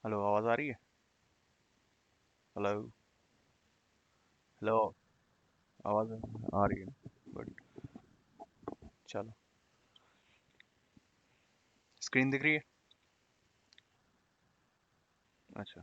Hello, आवाज़ आ रही है? हेलो। हेलो। आवाज़ आ रही है। गुड। चलो। स्क्रीन दिख रही है? अच्छा।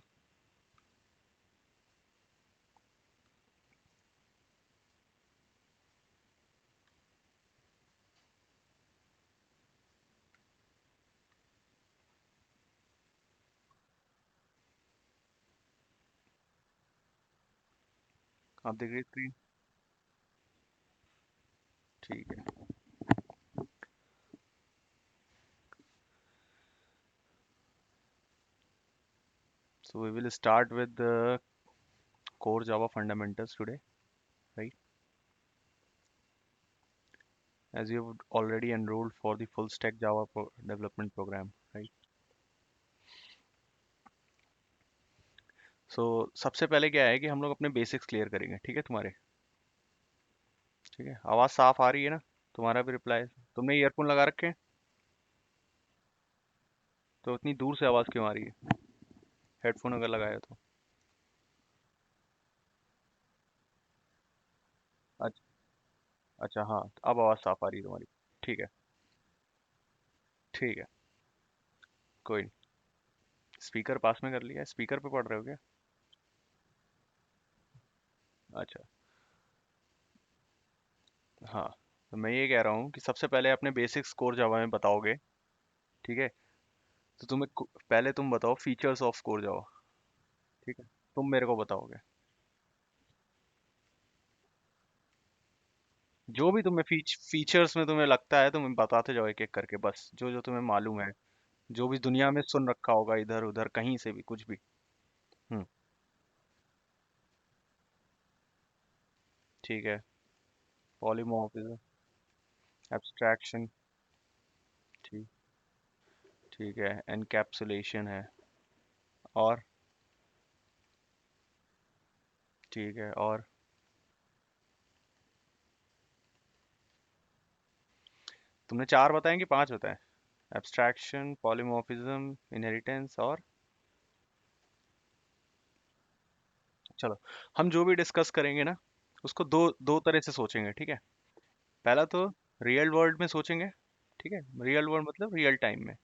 आप दिख रही है स्क्रीन? ठीक है। So we will start with the core Java fundamentals today, right? As you've already enrolled for the full stack Java development program, right? So सबसे पहले क्या है कि हम लोग अपने बेसिक्स क्लियर करेंगे, ठीक है तुम्हारे? ठीक है, आवाज़ साफ आ रही है ना? तुम्हारा भी रिप्लाई। तुमने ईयरफोन लगा रखे हैं? तो इतनी दूर से आवाज़ क्यों आ रही है? हेडफोन अगर लगाया तो। अच्छा। अच्छा, हाँ, अब आवाज़ साफ आ रही है तुम्हारी। ठीक है। ठीक है। कोई नहीं। स्पीकर पास में कर लिया है? स्पीकर पे पढ़ रहे हो क्या? अच्छा। हाँ। तो मैं ये कह रहा हूँ कि सबसे पहले अपने बेसिक स्कोर जावा में बताओगे। ठीक है। तो पहले तुम बताओ फीचर्स ऑफ स्कोर जावा। ठीक है। तुम मेरे को बताओगे जो भी तुम्हें फीचर्स में तुम्हें लगता है, तुम बताते जाओ एक एक करके, बस जो जो तुम्हें मालूम है। जो भी दुनिया में सुन रखा होगा इधर उधर कहीं से भी कुछ भी। हम्म। ठीक है। पॉलीमॉर्फिज्म। एब्स्ट्रैक्शन। ठीक। ठीक है। एनकैप्सुलेशन है। और? ठीक है। और? तुमने चार बताए कि पांच बताए? एब्स्ट्रैक्शन, पॉलीमॉर्फिज्म, इनहेरिटेंस और? चलो। हम जो भी डिस्कस करेंगे ना, उसको दो दो तरह से सोचेंगे, ठीक है? पहला तो रियल वर्ल्ड में सोचेंगे। ठीक है। रियल वर्ल्ड मतलब रियल टाइम में।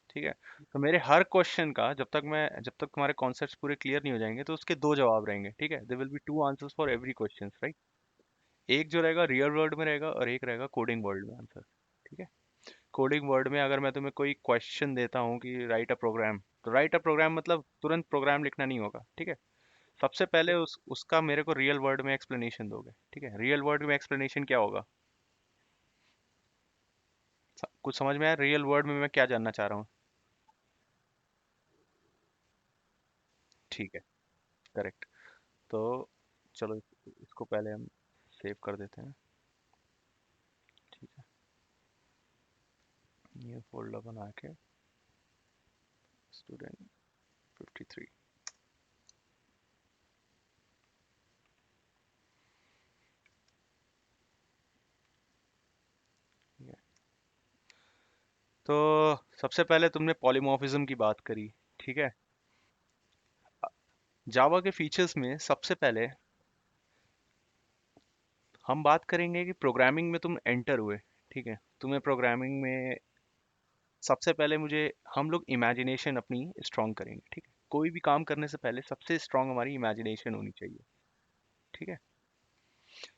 ठीक है। तो मेरे हर क्वेश्चन का जब तक तुम्हारे कॉन्सेप्ट्स पूरे क्लियर नहीं हो जाएंगे तो उसके दो जवाब रहेंगे, ठीक है? There will be two answers for every question, right? एक जो रहेगा रियल वर्ल्ड में रहेगा और एक रहेगा कोडिंग वर्ल्ड में आंसर। ठीक है। कोडिंग वर्ड में अगर मैं तुम्हें कोई क्वेश्चन देता हूँ कि राइट अ प्रोग्राम, तो राइट अ प्रोग्राम मतलब तुरंत प्रोग्राम लिखना नहीं होगा, ठीक है? सबसे पहले उसका मेरे को रियल वर्ड में एक्सप्लेनेशन दोगे, ठीक है? रियल वर्ड में एक्सप्लेनेशन क्या होगा? कुछ समझ में आया रियल वर्ड में मैं क्या जानना चाह रहा हूँ? ठीक है। करेक्ट। तो चलो इसको पहले हम सेव कर देते हैं। ठीक है। ये फोल्डर बना के स्टूडेंट 53। ठीक है। तो सबसे पहले तुमने पॉलीमॉर्फिज्म की बात करी। ठीक है। जावा के फीचर्स में सबसे पहले हम बात करेंगे कि प्रोग्रामिंग में तुम एंटर हुए। ठीक है। तुम्हें प्रोग्रामिंग में सबसे पहले मुझे हम लोग इमेजिनेशन अपनी स्ट्रांग करेंगे, ठीक है? कोई भी काम करने से पहले सबसे स्ट्रांग हमारी इमेजिनेशन होनी चाहिए। ठीक है।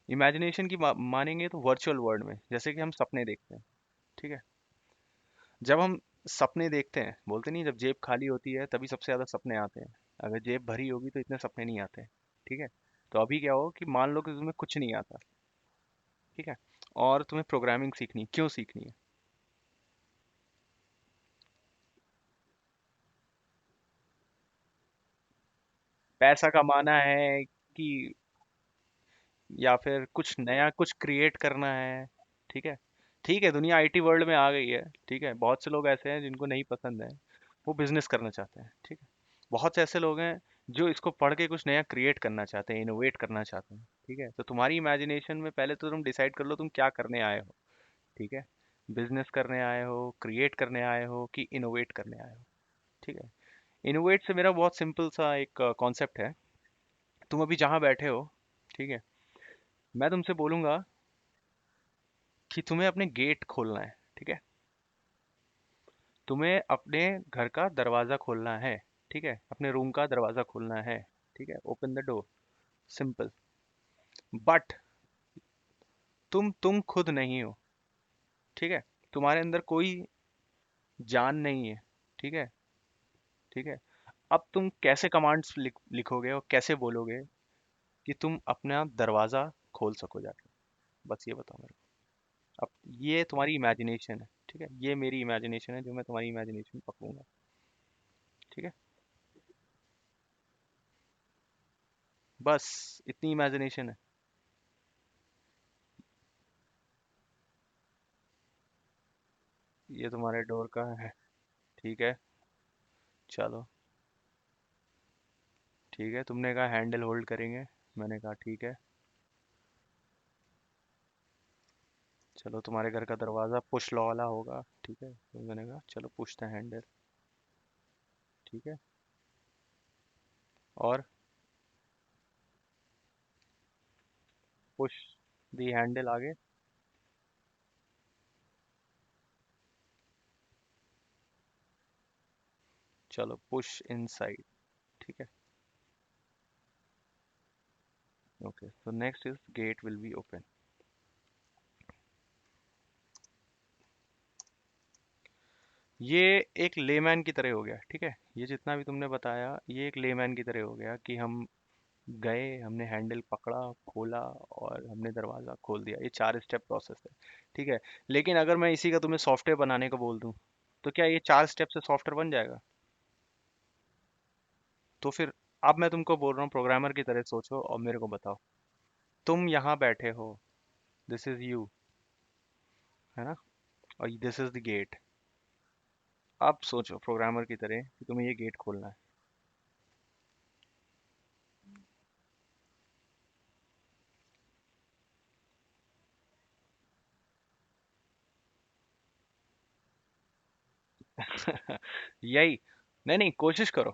इमेजिनेशन की मानेंगे तो वर्चुअल वर्ल्ड में जैसे कि हम सपने देखते हैं। ठीक है। जब हम सपने देखते हैं, बोलते नहीं, जब जेब खाली होती है तभी सबसे ज्यादा सपने आते हैं। अगर जेब भरी होगी तो इतने सपने नहीं आते। ठीक है। तो अभी क्या हो कि मान लो कि तुम्हें कुछ नहीं आता। ठीक है। और तुम्हें प्रोग्रामिंग सीखनी है। क्यों सीखनी है? पैसा कमाना है कि या फिर कुछ नया कुछ क्रिएट करना है? ठीक है। ठीक है, दुनिया आईटी वर्ल्ड में आ गई है। ठीक है, बहुत से लोग ऐसे हैं जिनको नहीं पसंद है, वो बिजनेस करना चाहते हैं। ठीक है। बहुत से ऐसे लोग हैं जो इसको पढ़ के कुछ नया क्रिएट करना चाहते हैं, इनोवेट करना चाहते हैं। ठीक है। तो तुम्हारी इमेजिनेशन में पहले तो तुम डिसाइड कर लो तुम क्या करने आए हो। ठीक है। बिजनेस करने आए हो, क्रिएट करने आए हो कि इनोवेट करने आए हो? ठीक है। इनोवेट से मेरा बहुत सिंपल सा एक कॉन्सेप्ट है। तुम अभी जहाँ बैठे हो, ठीक है, मैं तुमसे बोलूंगा कि तुम्हें अपने गेट खोलना है, ठीक है, तुम्हें अपने घर का दरवाजा खोलना है, ठीक है, अपने रूम का दरवाजा खोलना है, ठीक है, open the door, simple. But तुम खुद नहीं हो, ठीक है, तुम्हारे अंदर कोई जान नहीं है, ठीक है, ठीक है। अब तुम कैसे कमांड्स लिखोगे और कैसे बोलोगे कि तुम अपना दरवाजा खोल सको जाके? बस ये बताओ मेरे को। अब ये तुम्हारी इमेजिनेशन है, ठीक है, ये मेरी इमेजिनेशन है जो मैं तुम्हारी इमेजिनेशन पकड़ूंगा, ठीक है। बस इतनी इमेजिनेशन है। ये तुम्हारे डोर का है, ठीक है। चलो, ठीक है, तुमने कहा हैंडल होल्ड करेंगे, मैंने कहा ठीक है। चलो, तुम्हारे घर का दरवाज़ा पुश लॉ वाला होगा, ठीक है, तो मैंने कहा चलो पुश द हैंडल, ठीक है। और पुश दी हैंडल आगे। चलो, पुश इनसाइड, ठीक है। Okay, so next is get will be open. ये एक लेमैन की तरह हो गया, ठीक है, ये जितना भी तुमने बताया ये एक लेमैन की तरह हो गया कि हम गए, हमने हैंडल पकड़ा, खोला और हमने दरवाज़ा खोल दिया। ये 4 स्टेप प्रोसेस है, ठीक है। लेकिन अगर मैं इसी का तुम्हें सॉफ्टवेयर बनाने को बोल दूं, तो क्या ये 4 स्टेप से सॉफ्टवेयर बन जाएगा? तो फिर अब मैं तुमको बोल रहा हूँ प्रोग्रामर की तरह सोचो और मेरे को बताओ। तुम यहाँ बैठे हो, दिस इज यू, है ना, और दिस इज द गेट। अब सोचो प्रोग्रामर की तरह कि तुम्हें ये गेट खोलना है। यही, नहीं नहीं, कोशिश करो,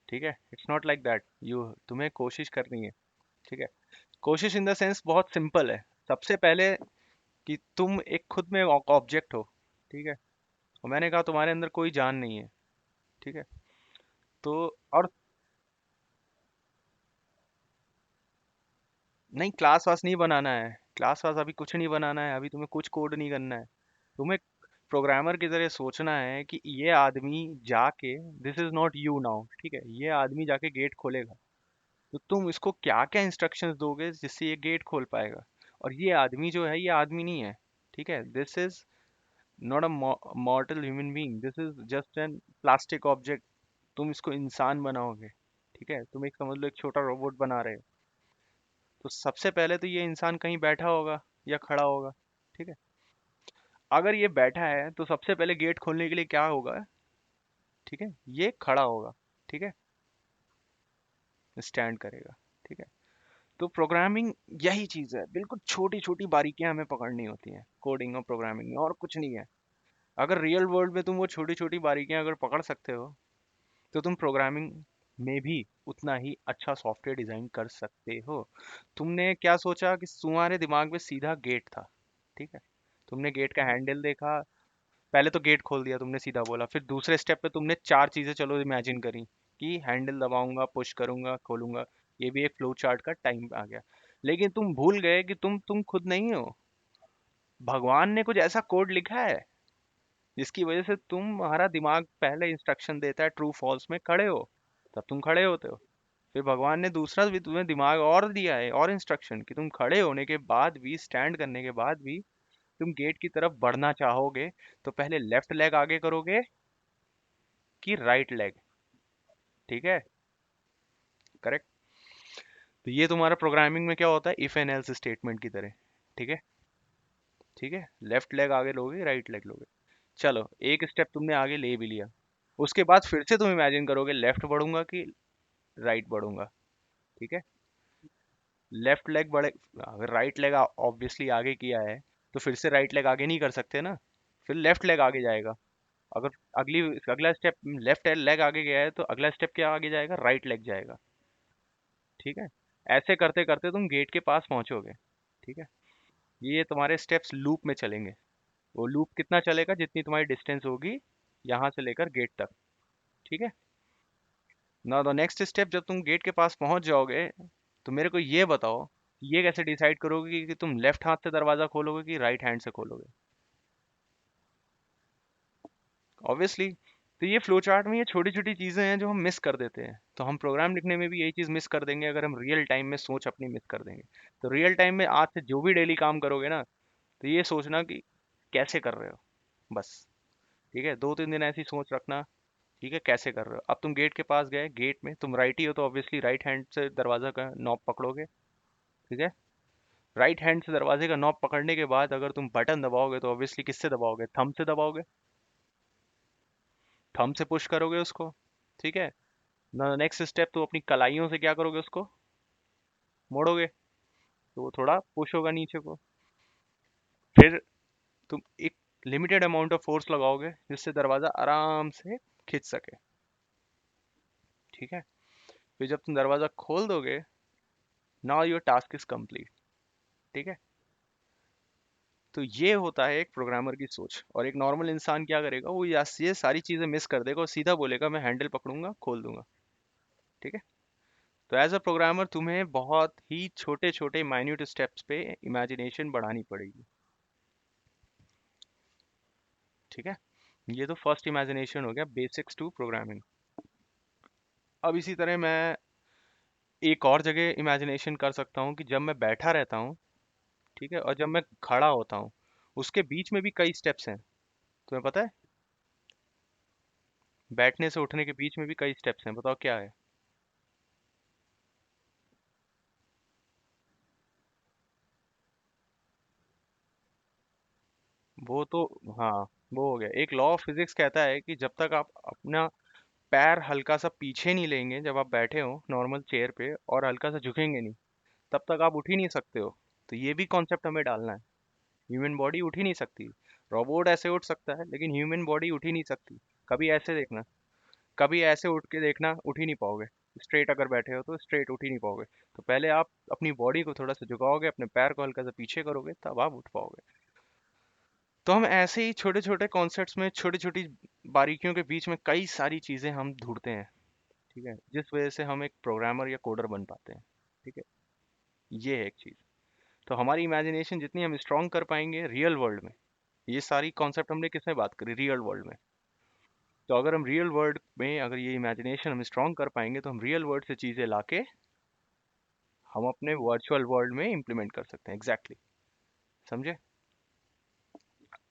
ठीक है, it's not like that, you तुम्हें कोशिश करनी है, ठीक है। कोशिश इन द सेंस बहुत सिंपल है। सबसे पहले कि तुम एक खुद में ऑब्जेक्ट हो, ठीक है, और मैंने कहा तुम्हारे अंदर कोई जान नहीं है, ठीक है। तो और नहीं, क्लास वास नहीं बनाना है, क्लास वास अभी कुछ नहीं बनाना है, अभी तुम्हें कुछ कोड नहीं करना है। तुम्हें प्रोग्रामर की तरह सोचना है कि ये आदमी जाके, this is not you now, ठीक है, ये आदमी जाके गेट खोलेगा, तो तुम इसको क्या क्या इंस्ट्रक्शंस दोगे जिससे ये गेट खोल पाएगा। और ये आदमी जो है ये आदमी नहीं है, ठीक है, this is not a मॉर्टल human being, this is just an plastic object. तुम इसको इंसान बनाओगे, ठीक है, तुम एक समझ लो एक छोटा रोबोट बना रहे हो। तो सबसे पहले तो ये इंसान कहीं बैठा होगा या खड़ा होगा, ठीक है। अगर ये बैठा है तो सबसे पहले गेट खोलने के लिए क्या होगा, ठीक है, ये खड़ा होगा, ठीक है, स्टैंड करेगा, ठीक है। तो प्रोग्रामिंग यही चीज है, बिल्कुल छोटी छोटी बारीकियां हमें पकड़नी होती हैं कोडिंग और प्रोग्रामिंग में, और कुछ नहीं है। अगर रियल वर्ल्ड में तुम वो छोटी छोटी बारीकियां अगर पकड़ सकते हो, तो तुम प्रोग्रामिंग में भी उतना ही अच्छा सॉफ्टवेयर डिजाइन कर सकते हो। तुमने क्या सोचा कि तुम्हारे दिमाग में सीधा गेट था, ठीक है, तुमने गेट का हैंडल देखा, पहले तो गेट खोल दिया तुमने, सीधा बोला, फिर दूसरे स्टेप पे तुमने 4 चीजें चलो इमेजिन करी कि हैंडल दबाऊंगा, पुश करूंगा, खोलूंगा। ये भी एक फ्लो चार्ट का टाइम आ गया। लेकिन तुम भूल गए कि तुम खुद नहीं हो, भगवान ने कुछ ऐसा कोड लिखा है जिसकी वजह से तुम्हारा दिमाग पहले इंस्ट्रक्शन देता है ट्रू फॉल्स में खड़े हो, तब तुम खड़े होते हो। फिर भगवान ने दूसरा भी तुम्हें दिमाग और दिया है, और इंस्ट्रक्शन कि तुम खड़े होने के बाद भी, स्टैंड करने के बाद भी तुम गेट की तरफ बढ़ना चाहोगे, तो पहले लेफ्ट लेग आगे करोगे कि राइट लेग, ठीक है, करेक्ट। तो ये तुम्हारा प्रोग्रामिंग में क्या होता है, इफ एंड एल्स स्टेटमेंट की तरह, ठीक है, ठीक है, लेफ्ट लेग आगे लोगे, राइट लेग लोगे। चलो, एक स्टेप तुमने आगे ले भी लिया, उसके बाद फिर से तुम इमेजिन करोगे लेफ्ट बढ़ूंगा कि राइट बढ़ूंगा, ठीक है। लेफ्ट लेग बढ़े, अगर राइट लेग ऑब्वियसली आगे किया है, तो फिर से राइट लेग आगे नहीं कर सकते ना, फिर लेफ्ट लेग आगे जाएगा, अगर अगली अगला स्टेप लेफ्ट लेग आगे गया है तो अगला स्टेप क्या आगे जाएगा, राइट लेग जाएगा। ठीक है, ऐसे करते करते तुम गेट के पास पहुंचोगे। ठीक है, ये तुम्हारे स्टेप्स लूप में चलेंगे। वो लूप कितना चलेगा, जितनी तुम्हारी डिस्टेंस होगी यहाँ से लेकर गेट तक। ठीक है, ना द नेक्स्ट स्टेप, जब तुम गेट के पास पहुंच जाओगे तो मेरे को ये बताओ कि ये कैसे डिसाइड करोगे कि तुम लेफ्ट हाथ से दरवाजा खोलोगे कि राइट हैंड से खोलोगे। ऑब्वियसली। तो ये फ्लो चार्ट में ये छोटी छोटी चीजें हैं जो हम मिस कर देते हैं, तो हम प्रोग्राम लिखने में भी यही चीज मिस कर देंगे अगर हम रियल टाइम में सोच अपनी मिस कर देंगे। तो रियल टाइम में आज से जो भी डेली काम करोगे ना, तो ये सोचना कि कैसे कर रहे हो, बस। ठीक है, 2-3 दिन ऐसी सोच रखना। ठीक है, कैसे कर रहे हो। अब तुम गेट के पास गए, गेट में तुम राइट ही हो तो ऑब्वियसली राइट हैंड से दरवाजा का नॉब पकड़ोगे। ठीक है, राइट हैंड से दरवाजे का नॉब पकड़ने के बाद अगर तुम बटन दबाओगे तो ऑब्वियसली किससे दबाओगे, थंब से दबाओगे। थंब से पुश करोगे उसको। ठीक है, नेक्स्ट स्टेप तो अपनी कलाइयों से क्या करोगे, उसको मोड़ोगे, तो वो थोड़ा पुश होगा नीचे को। फिर तुम एक लिमिटेड अमाउंट ऑफ फोर्स लगाओगे जिससे दरवाजा आराम से खिंच सके। ठीक है, फिर जब तुम दरवाजा खोल दोगे, now your task is complete. ठीक है, तो ये होता है एक प्रोग्रामर की सोच। और एक नॉर्मल इंसान क्या करेगा, वो ये सारी चीजें मिस कर देगा और सीधा बोलेगा मैं हैंडल पकड़ूंगा खोल दूंगा। ठीक है, तो एज अ प्रोग्रामर तुम्हें बहुत ही छोटे छोटे माइन्यूट स्टेप्स पे इमेजिनेशन बढ़ानी पड़ेगी। ठीक है, ये तो फर्स्ट इमेजिनेशन हो गया, बेसिक्स टू प्रोग्रामिंग। अब इसी तरह मैं एक और जगह इमेजिनेशन कर सकता हूँ कि जब मैं बैठा रहता हूँ, ठीक है, और जब मैं खड़ा होता हूँ, उसके बीच में भी कई स्टेप्स हैं। तुम्हें पता है, बैठने से उठने के बीच में भी कई स्टेप्स हैं, बताओ क्या है। वो तो, हाँ, वो हो गया। एक लॉ ऑफ फिजिक्स कहता है कि जब तक आप अपना पैर हल्का सा पीछे नहीं लेंगे जब आप बैठे हो नॉर्मल चेयर पे और हल्का सा झुकेंगे नहीं, तब तक आप उठ ही नहीं सकते हो। तो ये भी कॉन्सेप्ट हमें डालना है। ह्यूमन बॉडी उठ ही नहीं सकती। रोबोट ऐसे उठ सकता है लेकिन ह्यूमन बॉडी उठ ही नहीं सकती। कभी ऐसे देखना, कभी ऐसे उठ के देखना, उठ ही नहीं पाओगे। स्ट्रेट अगर बैठे हो तो स्ट्रेट उठ ही नहीं पाओगे। तो पहले आप अपनी बॉडी को थोड़ा सा झुकाओगे, अपने पैर को हल्का सा पीछे करोगे, तब आप उठ पाओगे। तो हम ऐसे ही छोटे छोटे कॉन्सेप्ट्स में छोटी छोटी बारीकियों के बीच में कई सारी चीजें हम ढूंढते हैं। ठीक है, जिस वजह से हम एक प्रोग्रामर या कोडर बन पाते हैं। ठीक है, ये है एक चीज। तो हमारी इमेजिनेशन जितनी हम स्ट्रांग कर पाएंगे रियल वर्ल्ड में, ये सारी कॉन्सेप्ट हमने किसमें बात करी, रियल वर्ल्ड में। तो अगर हम रियल वर्ल्ड में अगर ये इमेजिनेशन हम स्ट्रांग कर पाएंगे तो हम रियल वर्ल्ड से चीजें लाके हम अपने वर्चुअल वर्ल्ड में इम्प्लीमेंट कर सकते हैं। एग्जैक्टली exactly, समझे।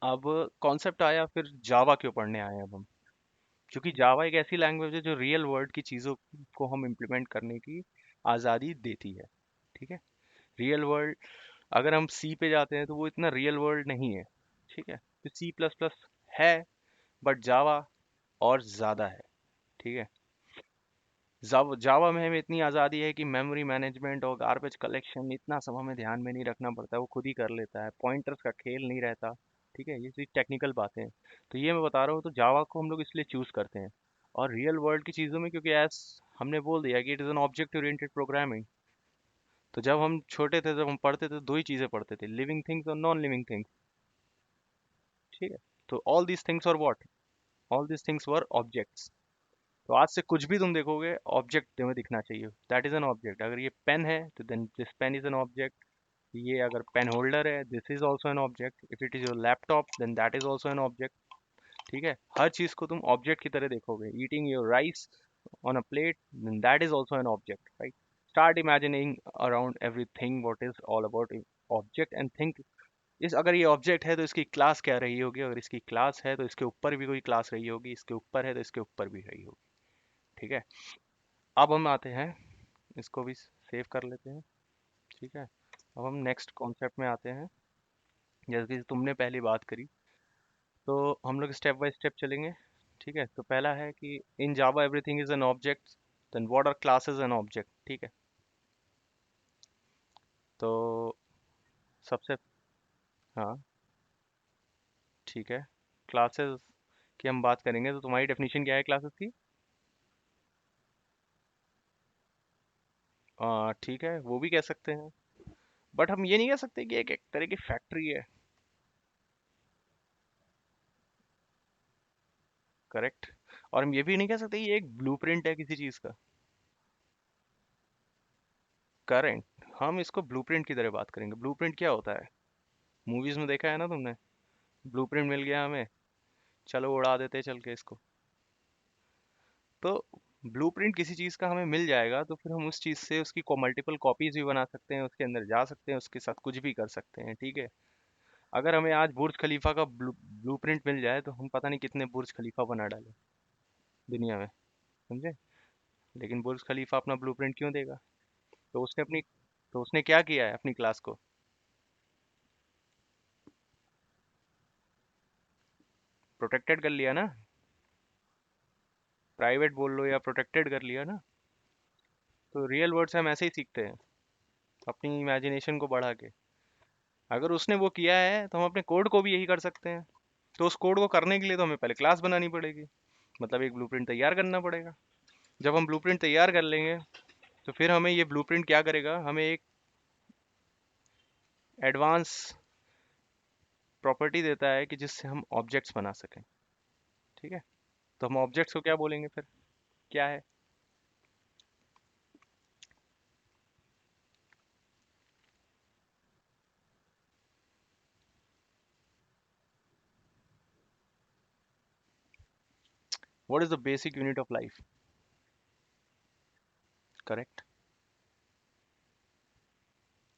अब कॉन्सेप्ट आया फिर जावा क्यों पढ़ने आए हैं अब हम। क्योंकि जावा एक ऐसी लैंग्वेज है जो रियल वर्ल्ड की चीज़ों को हम इम्प्लीमेंट करने की आज़ादी देती है। ठीक है, रियल वर्ल्ड, अगर हम सी पे जाते हैं तो वो इतना रियल वर्ल्ड नहीं है। ठीक है, तो सी प्लस प्लस है, बट जावा और ज़्यादा है। ठीक है, जावा में हमें इतनी आज़ादी है कि मेमोरी मैनेजमेंट और गार्बेज कलेक्शन इतना सब हमें ध्यान में नहीं रखना पड़ता है, वो खुद ही कर लेता है, पॉइंटर्स का खेल नहीं रहता। ठीक है, ये सिर्फ टेक्निकल बातें हैं। तो ये मैं बता रहा हूँ, तो जावा को हम लोग इसलिए चूज करते हैं। और रियल वर्ल्ड की चीज़ों में क्योंकि एज हमने बोल दिया कि it is an object oriented programming. तो जब हम छोटे थे, जब हम पढ़ते थे, दो ही चीज़ें पढ़ते थे, लिविंग थिंग्स और नॉन लिविंग थिंग्स। ठीक है, तो ऑल दीज थिंग्स और what, all these things were objects. तो आज से कुछ भी तुम देखोगे ऑब्जेक्ट में दिखना चाहिए, दैट इज एन ऑब्जेक्ट। अगर ये पेन है तो then this pen is an object. ये अगर पेन होल्डर है, this is also an object. If it is your laptop then that is also an object. ठीक है, हर चीज को तुम ऑब्जेक्ट की तरह देखोगे। Eating your rice on a plate then that is also an object, right. Start imagining around everything what is all about object and think is, अगर ये ऑब्जेक्ट है तो इसकी क्लास क्या रही होगी, अगर इसकी क्लास है तो इसके ऊपर भी कोई क्लास रही होगी, इसके ऊपर है तो इसके ऊपर भी रही होगी। ठीक है, अब हम आते हैं, इसको भी सेव कर लेते हैं। ठीक है, अब हम नेक्स्ट कॉन्सेप्ट में आते हैं। जैसे कि तुमने पहली बात करी, तो हम लोग स्टेप बाय स्टेप चलेंगे। ठीक है, तो पहला है कि in Java everything is an object, then what are classes an object. ठीक है, तो सबसे, हाँ, ठीक है, क्लासेस की हम बात करेंगे तो तुम्हारी डेफिनेशन क्या है क्लासेस की? ठीक है, वो भी कह सकते हैं। बट हम ये नहीं कह सकते कि एक तरह की फैक्ट्री है। करेक्ट। और हम ये भी नहीं कह सकते ये एक ब्लूप्रिंट है किसी चीज़ का। करेक्ट। हम इसको ब्लूप्रिंट की तरह बात करेंगे। ब्लूप्रिंट क्या होता है? मूवीज में देखा है ना तुमने? ब्लूप्रिंट मिल गया हमें, चलो उड़ा देते हैं चल के इसको। तो ब्लूप्रिंट किसी चीज़ का हमें मिल जाएगा तो फिर हम उस चीज़ से उसकी को मल्टीपल कॉपीज भी बना सकते हैं, उसके अंदर जा सकते हैं, उसके साथ कुछ भी कर सकते हैं, ठीक है। अगर हमें आज बुर्ज खलीफा का ब्लूप्रिंट मिल जाए तो हम पता नहीं कितने बुर्ज खलीफा बना डालें दुनिया में, समझे। लेकिन बुर्ज खलीफा अपना ब्लूप्रिंट क्यों देगा? तो उसने अपनी तो उसने क्या किया है अपनी क्लास को? प्रोटेक्टेड कर लिया ना। प्राइवेट बोल लो या प्रोटेक्टेड कर लिया ना। तो रियल वर्ड से हम ऐसे ही सीखते हैं, अपनी इमेजिनेशन को बढ़ा के। अगर उसने वो किया है तो हम अपने कोड को भी यही कर सकते हैं। तो उस कोड को करने के लिए तो हमें पहले क्लास बनानी पड़ेगी, मतलब एक ब्लूप्रिंट तैयार करना पड़ेगा। जब हम ब्लूप्रिंट तैयार कर लेंगे तो फिर हमें ये ब्लूप्रिंट क्या करेगा, हमें एक एडवांस प्रॉपर्टी देता है कि जिससे हम ऑब्जेक्ट्स बना सकें, ठीक है। तो हम ऑब्जेक्ट्स को क्या बोलेंगे फिर? क्या है? What is the basic unit of life? Correct.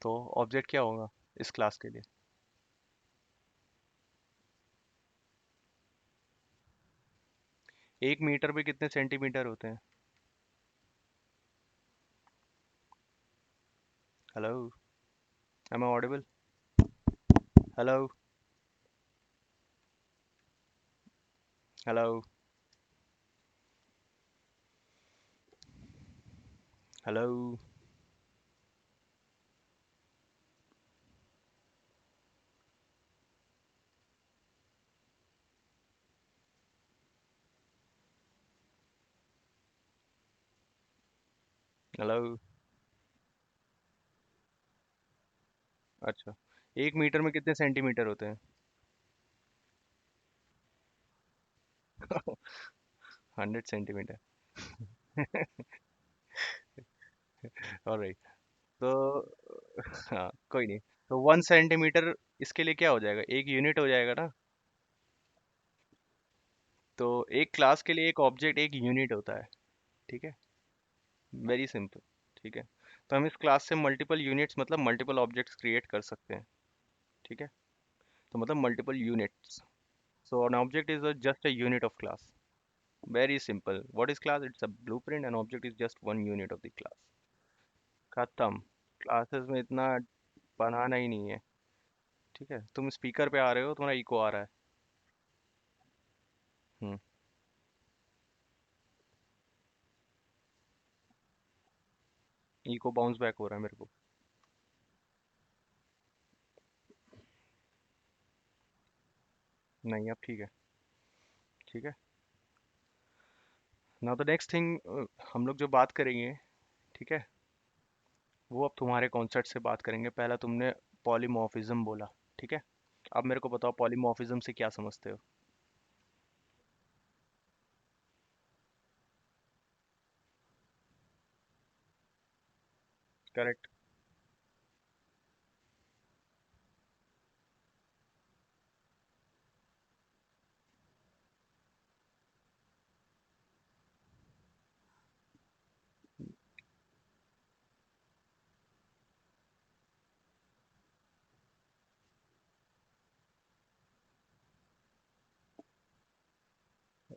तो ऑब्जेक्ट क्या होगा इस क्लास के लिए? 1 मीटर पे कितने सेंटीमीटर होते हैं? Hello, am I audible? Hello? Hello? Hello? Hello? अच्छा, 1 मीटर में कितने सेंटीमीटर होते हैं? 100 सेंटीमीटर। ऑलराइट। तो हाँ कोई नहीं। तो 1 सेंटीमीटर इसके लिए क्या हो जाएगा, एक यूनिट हो जाएगा ना। तो एक क्लास के लिए एक ऑब्जेक्ट एक यूनिट होता है, ठीक है। Very simple. ठीक है। तो हम इस क्लास से मल्टीपल यूनिट्स मतलब मल्टीपल ऑब्जेक्ट्स क्रिएट कर सकते हैं, ठीक है। तो मतलब multiple units. So an object is just a unit of class. Very simple. What is class? It's a blueprint and object is just one unit of the class. खत्म। Classes में इतना बनाना ही नहीं है। ठीक है, तुम स्पीकर पे आ रहे हो, तुम्हारा इको आ रहा है। हम्म। इको बाउंस बैक हो रहा है मेरे को। नहीं अब ठीक है। ठीक है। नाउ द नेक्स्ट थिंग हम लोग जो बात करेंगे, ठीक है, वो अब तुम्हारे कॉन्सेप्ट से बात करेंगे। पहला तुमने पॉलीमॉर्फिज्म बोला, ठीक है। अब मेरे को बताओ पॉलीमॉर्फिज्म से क्या समझते हो? करेक्ट।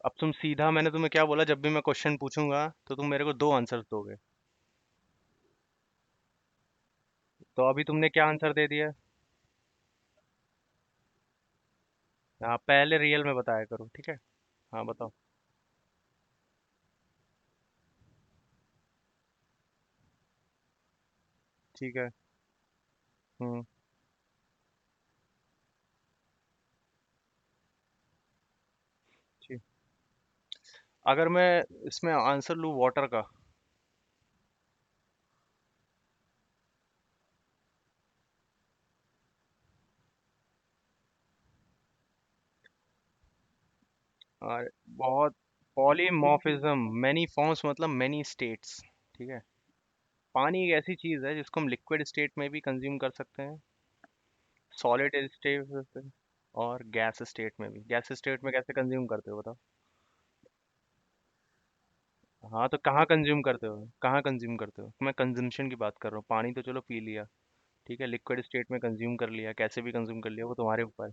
अब तुम सीधा, मैंने तुम्हें क्या बोला, जब भी मैं क्वेश्चन पूछूंगा तो तुम मेरे को दो आंसर दोगे। तो अभी तुमने क्या आंसर दे दिया? हाँ पहले रियल में बताया करो, ठीक है। हाँ बताओ। ठीक है। हम्म। ठीक। अगर मैं इसमें आंसर लूँ वाटर का। और बहुत पॉलीमॉर्फिज्म, मैनी फॉर्म्स मतलब मैनी स्टेट्स। ठीक है। पानी एक ऐसी चीज है जिसको हम लिक्विड स्टेट में भी कंज्यूम कर सकते हैं, सॉलिड स्टेट और गैस स्टेट में भी। गैस स्टेट में कैसे कंज्यूम करते हो बताओ? हाँ तो कहाँ कंज्यूम करते हो, कहाँ कंज्यूम करते हो? मैं कंजम्पशन की बात कर रहा हूँ। पानी तो चलो पी लिया, ठीक है, लिक्विड स्टेट में कंज्यूम कर लिया, कैसे भी कंज्यूम कर लिया, वो तुम्हारे ऊपर है।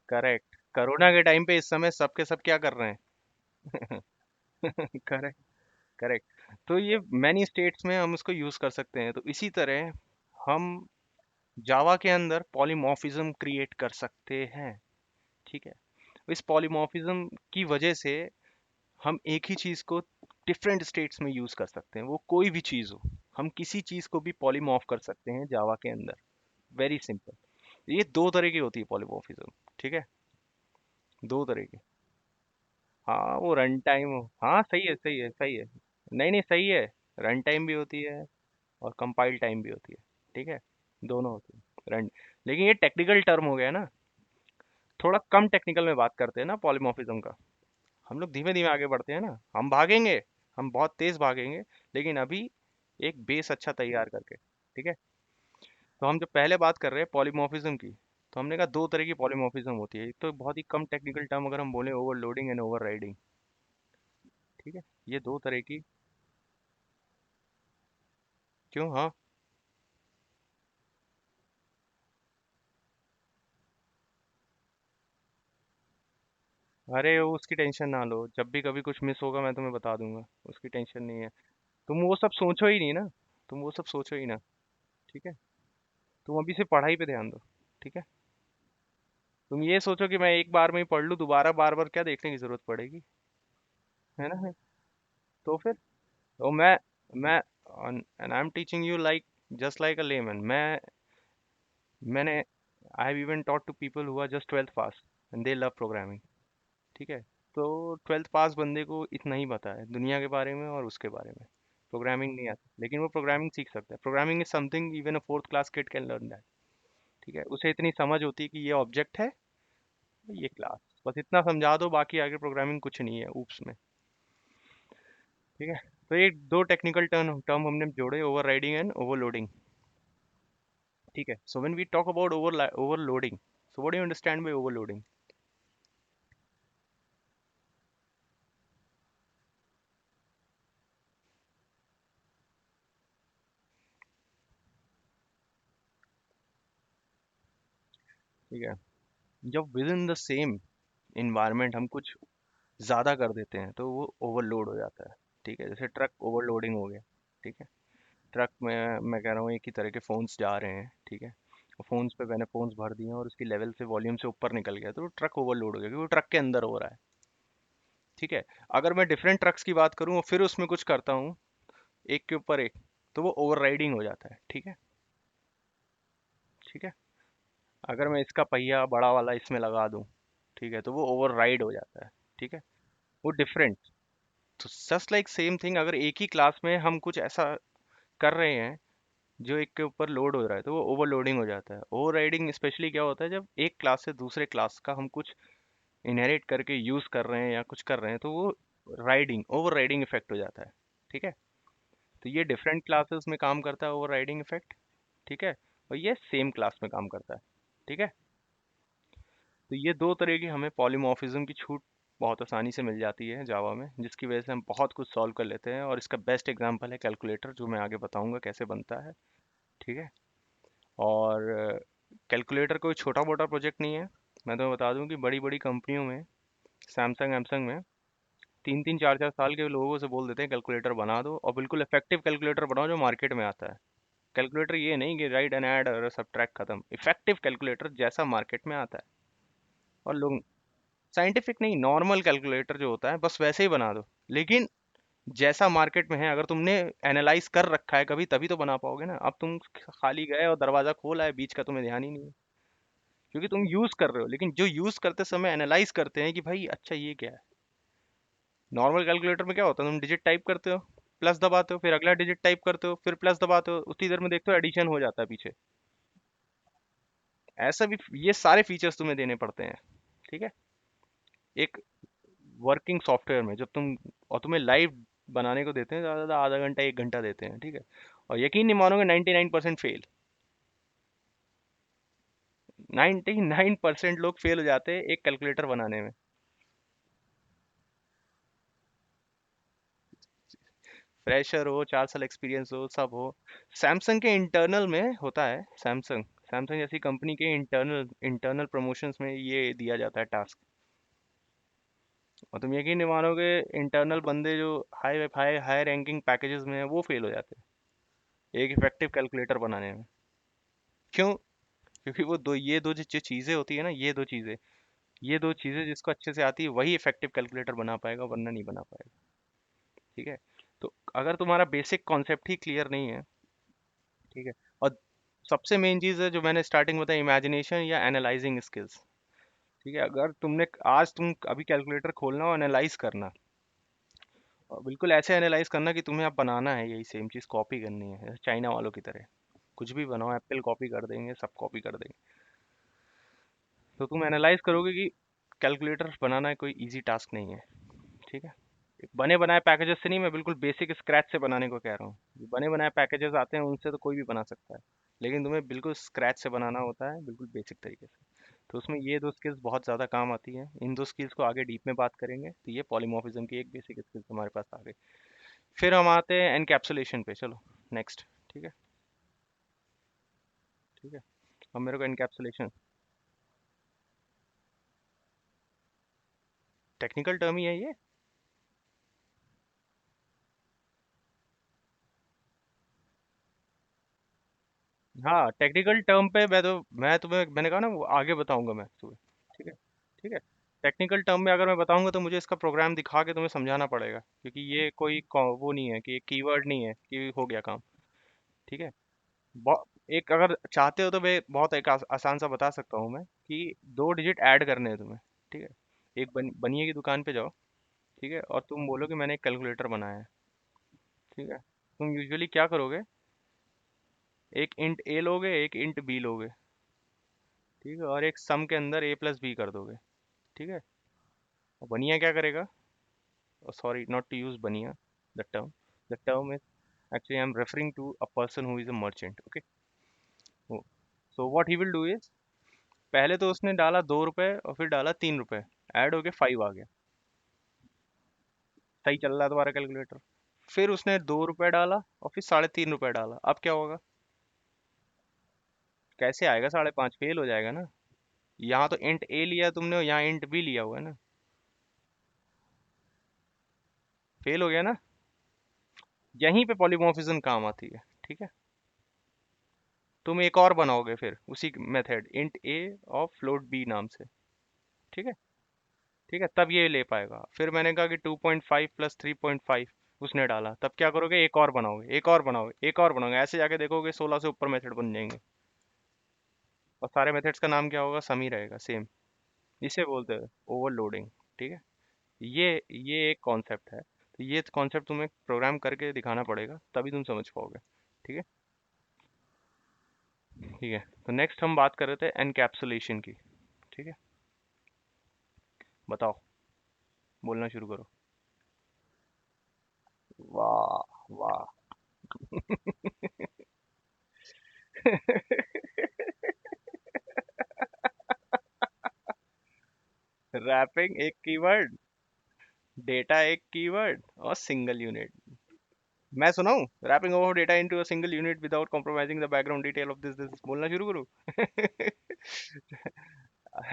करेक्ट। कोरोना के टाइम पे इस समय सबके सब क्या कर रहे हैं? करेक्ट। करेक्ट। तो ये मैनी स्टेट्स में हम उसको यूज कर सकते हैं। तो इसी तरह हम जावा के अंदर पॉलीमॉर्फिज्म क्रिएट कर सकते हैं। ठीक है। इस पॉलीमॉर्फिज्म की वजह से हम एक ही चीज को डिफरेंट स्टेट्स में यूज कर सकते हैं, वो कोई भी चीज हो। हम किसी चीज को भी पॉलीमॉर्फ कर सकते हैं जावा के अंदर। Very simple. ये दो तरह की होती है पॉलीमॉर्फिज्म। ठीक है। दो तरह की। हाँ वो रन टाइम। हाँ सही है, सही है, सही है। नहीं नहीं सही है। रन टाइम भी होती है और कंपाइल टाइम भी होती है। ठीक है। दोनों होती है रन। लेकिन ये टेक्निकल टर्म हो गया ना, थोड़ा कम टेक्निकल में बात करते हैं ना पॉलीमॉर्फिज्म का। हम लोग धीमे धीमे आगे बढ़ते हैं ना, हम भागेंगे, हम बहुत तेज भागेंगे, लेकिन अभी एक बेस अच्छा तैयार करके। ठीक है। तो हम जब पहले बात कर रहे हैं पॉलीमॉर्फिज्म की, तो हमने कहा दो तरह की पॉलीमॉर्फिज्म होती है। एक तो बहुत ही कम टेक्निकल टर्म अगर हम बोले, ओवरलोडिंग एंड ओवरराइडिंग। ठीक है। ये दो तरह की। क्यों? हाँ। अरे उसकी टेंशन ना लो, जब भी कभी कुछ मिस होगा मैं तुम्हें बता दूंगा। उसकी टेंशन नहीं है। तुम वो सब सोचो ही नहीं ना। तुम वो सब सोचो ही ना। ठीक है। तुम अभी से पढ़ाई पे ध्यान दो। ठीक है। तुम ये सोचो कि मैं एक बार में ही पढ़ लूँ, दोबारा बार बार क्या देखने की जरूरत पड़ेगी? है ना? तो फिर तो मैं and I am teaching you like just like a layman. मैंने I have even taught to people who are just 12th pass and they love programming. ठीक है। तो 12th पास बंदे को इतना ही पता है दुनिया के बारे में और उसके बारे में। प्रोग्रामिंग नहीं आता, लेकिन वो प्रोग्रामिंग सीख सकता है। Programming is something even a 4th class kid can learn that. ठीक है। उसे इतनी समझ होती है कि ये ऑब्जेक्ट है, ये क्लास। बस इतना समझा दो, बाकी आगे प्रोग्रामिंग कुछ नहीं है ऊप्स में। ठीक है। तो ये दो टेक्निकल टर्म टर्म हमने जोड़े, ओवरराइडिंग एंड ओवरलोडिंग। ठीक है। So when we talk about overloading, so what do you understand by overloading? ठीक है। जब within the same environment हम कुछ ज़्यादा कर देते हैं तो वो ओवरलोड हो जाता है। ठीक है। जैसे ट्रक ओवरलोडिंग हो गया। ठीक है। ट्रक में मैं कह रहा हूँ एक ही तरह के फ़ोन्स जा रहे हैं। ठीक है। फ़ोन्स पे मैंने फ़ोन्स भर दिए हैं और उसकी लेवल से वॉल्यूम से ऊपर निकल गया, तो ट्रक ओवरलोड हो गया क्योंकि वो ट्रक के अंदर हो रहा है। ठीक है। अगर मैं डिफरेंट ट्रक्स की बात करूँ और फिर उसमें कुछ करता हूँ एक के ऊपर एक, तो वो ओवरराइडिंग हो जाता है। ठीक है। ठीक है। अगर मैं इसका पहिया बड़ा वाला इसमें लगा दूँ, ठीक है, तो वो ओवरराइड हो जाता है। ठीक है। वो डिफरेंट। तो जस्ट लाइक सेम थिंग, अगर एक ही क्लास में हम कुछ ऐसा कर रहे हैं जो एक के ऊपर लोड हो रहा है, तो वो ओवरलोडिंग हो जाता है। ओवर राइडिंग स्पेशली क्या होता है, जब एक क्लास से दूसरे क्लास का हम कुछ इनहेरिट करके यूज कर रहे हैं या कुछ कर रहे हैं, तो वो राइडिंग ओवर राइडिंग इफेक्ट हो जाता है। ठीक है। तो ये डिफरेंट क्लासेस में काम करता है ओवर राइडिंग इफेक्ट। ठीक है। और ये सेम क्लास में काम करता है। ठीक है। तो ये दो तरह की हमें पॉलीमॉर्फिज्म की छूट बहुत आसानी से मिल जाती है जावा में, जिसकी वजह से हम बहुत कुछ सॉल्व कर लेते हैं। और इसका बेस्ट एग्जांपल है कैलकुलेटर, जो मैं आगे बताऊंगा कैसे बनता है। ठीक है। और कैलकुलेटर कोई छोटा मोटा प्रोजेक्ट नहीं है। मैं तो बता दूं कि बड़ी बड़ी कंपनियों में, सैमसंग एमसंग में, तीन तीन चार चार साल के लोगों से बोल देते हैं कैलकुलेटर बना दो, और बिल्कुल इफेक्टिव कैलकुलेटर बनाओ जो मार्केट में आता है। कैलकुलेटर ये नहीं कि राइट एंड ऐड और सब्ट्रैक्ट खत्म, इफेक्टिव कैलकुलेटर जैसा मार्केट में आता है। और लोग साइंटिफिक नहीं, नॉर्मल कैलकुलेटर जो होता है बस वैसे ही बना दो, लेकिन जैसा मार्केट में है। अगर तुमने एनालाइज कर रखा है कभी, तभी तो बना पाओगे ना। अब तुम खाली गए और दरवाजा खोला है बीच का, तुम्हें ध्यान ही नहीं है। क्योंकि तुम यूज कर रहे हो, लेकिन जो यूज करते समय एनालाइज करते हैं कि भाई अच्छा ये क्या है। नॉर्मल कैलकुलेटर में क्या होता है, तुम डिजिट टाइप करते हो, प्लस दबाते हो, फिर अगला डिजिट टाइप करते हो, फिर प्लस दबाते हो, उतनी देर में देखते हो एडिशन हो जाता है पीछे। ऐसा भी ये सारे फीचर्स तुम्हें देने पड़ते हैं, ठीक है, एक वर्किंग सॉफ्टवेयर में। जब तुम, और तुम्हें लाइव बनाने को देते हैं ज़्यादा से ज़्यादा आधा घंटा 1 घंटा देते हैं, ठीक है। और यकीन नहीं मानोगे 99% फेल, 99% लोग फेल हो जाते हैं एक कैलकुलेटर बनाने में। फ्रेशर हो, 4 साल एक्सपीरियंस हो, सब हो। सैमसंग के इंटरनल में होता है, सैमसंग सैमसंग जैसी कंपनी के इंटरनल इंटरनल प्रमोशंस में ये दिया जाता है टास्क। और तुम यकीन नहीं मानोगे, इंटरनल बंदे जो high high high ranking packages में है वो फेल हो जाते हैं एक इफेक्टिव कैलकुलेटर बनाने में। क्यों? क्योंकि वो दो, ये दो जो चीज़ें होती है ना, ये दो चीज़ें जिसको अच्छे से आती है वही इफेक्टिव कैलकुलेटर बना पाएगा, वरना नहीं बना पाएगा, ठीक है। तो अगर तुम्हारा बेसिक कॉन्सेप्ट ही क्लियर नहीं है, ठीक है, और सबसे मेन चीज़ है जो मैंने स्टार्टिंग में बताया, इमेजिनेशन या एनालाइजिंग स्किल्स, ठीक है। अगर तुमने आज तुम अभी कैलकुलेटर खोलना और एनालाइज करना, और बिल्कुल ऐसे एनालाइज करना कि तुम्हें अब बनाना है यही सेम चीज़, कॉपी करनी है जैसे चाइना वालों की तरह। कुछ भी बनाओ, एप्पल कॉपी कर देंगे, सब कॉपी कर देंगे। तो तुम एनालाइज करोगे कि कैलकुलेटर बनाना कोई इजी टास्क नहीं है, ठीक है। बने बनाए पैकेजेस से नहीं, मैं बिल्कुल बेसिक स्क्रैच से बनाने को कह रहा हूँ। जो बने बनाए पैकेजेस आते हैं उनसे तो कोई भी बना सकता है, लेकिन तुम्हें बिल्कुल स्क्रैच से बनाना होता है, बिल्कुल बेसिक तरीके से। तो उसमें ये दो स्किल्स बहुत ज़्यादा काम आती हैं। इन दो स्किल्स को आगे डीप में बात करेंगे, तो ये पॉलीमॉर्फिज्म की एक बेसिक स्किल्स हमारे पास आ गई। फिर हम आते हैं एनकैप्सुलेशन पे, चलो नेक्स्ट, ठीक है। ठीक है, अब मेरे को एनकैप्सुलेशन, टेक्निकल टर्म ही है ये। हाँ, टेक्निकल टर्म पे मैं तुम्हें मैंने कहा ना वो आगे बताऊंगा मैं तुम्हें, ठीक है। ठीक है, टेक्निकल टर्म में अगर मैं बताऊंगा तो मुझे इसका प्रोग्राम दिखा के तुम्हें समझाना पड़ेगा, क्योंकि ये कोई वो नहीं है कि एक कीवर्ड नहीं है कि हो गया काम, ठीक है। एक अगर चाहते हो तो मैं बहुत एक आसान सा बता सकता हूँ मैं, कि 2 डिजिट ऐड करने हैं तुम्हें, ठीक है। एक बनिए की दुकान पे जाओ, ठीक है, और तुम बोलो कि मैंने एक कैलकुलेटर बनाया है, ठीक है। तुम यूजुअली क्या करोगे, एक इंट ए लोगे, एक इंट बी लोगे, ठीक है, और एक सम के अंदर ए प्लस बी कर दोगे, ठीक है। और बनिया क्या करेगा, sorry not to use bania, the term is actually I am referring to a person who is a merchant, okay. So what he will do is, पहले तो उसने डाला 2 रुपए और फिर डाला 3 रुपए, ऐड हो गया 5 आ गया, सही चल रहा है तुम्हारा कैलकुलेटर। फिर उसने 2 रुपए डाला और फिर 3.5 रुपए डाला, अब क्या होगा, कैसे आएगा 5.5, फेल हो जाएगा ना। यहाँ तो इंट ए लिया तुमने और यहाँ इंट बी लिया हुआ है ना, फेल हो गया ना। यहीं पे पॉलीमॉर्फिज्म काम आती है, ठीक है। तुम एक और बनाओगे फिर उसी मेथड, इंट ए और फ्लोट बी नाम से, ठीक है। ठीक है, तब ये ले पाएगा। फिर मैंने कहा कि 2.5 प्लस 3.5 उसने डाला, तब क्या करोगे, एक और बनाओगे, एक और बनाओगे, एक और बनाओगे, ऐसे जाके देखोगे 16 से ऊपर मेथड बन जाएंगे। और सारे मेथड्स का नाम क्या होगा, सम ही रहेगा, सेम। इसे बोलते हैं ओवरलोडिंग, ठीक है। ये एक कॉन्सेप्ट है, तो ये कॉन्सेप्ट तुम्हें प्रोग्राम करके दिखाना पड़ेगा, तभी तुम समझ पाओगे, ठीक है। ठीक है, तो नेक्स्ट हम बात कर रहे थे एनकैप्सुलेशन की, ठीक है। बताओ, बोलना शुरू करो। वाह वाह। रैपिंग एक कीवर्ड, डेटा एक कीवर्ड, और सिंगल यूनिट। मैं सुनाऊं, wrapping over data into a single unit without compromising the background detail of this, बोलना शुरू करूं।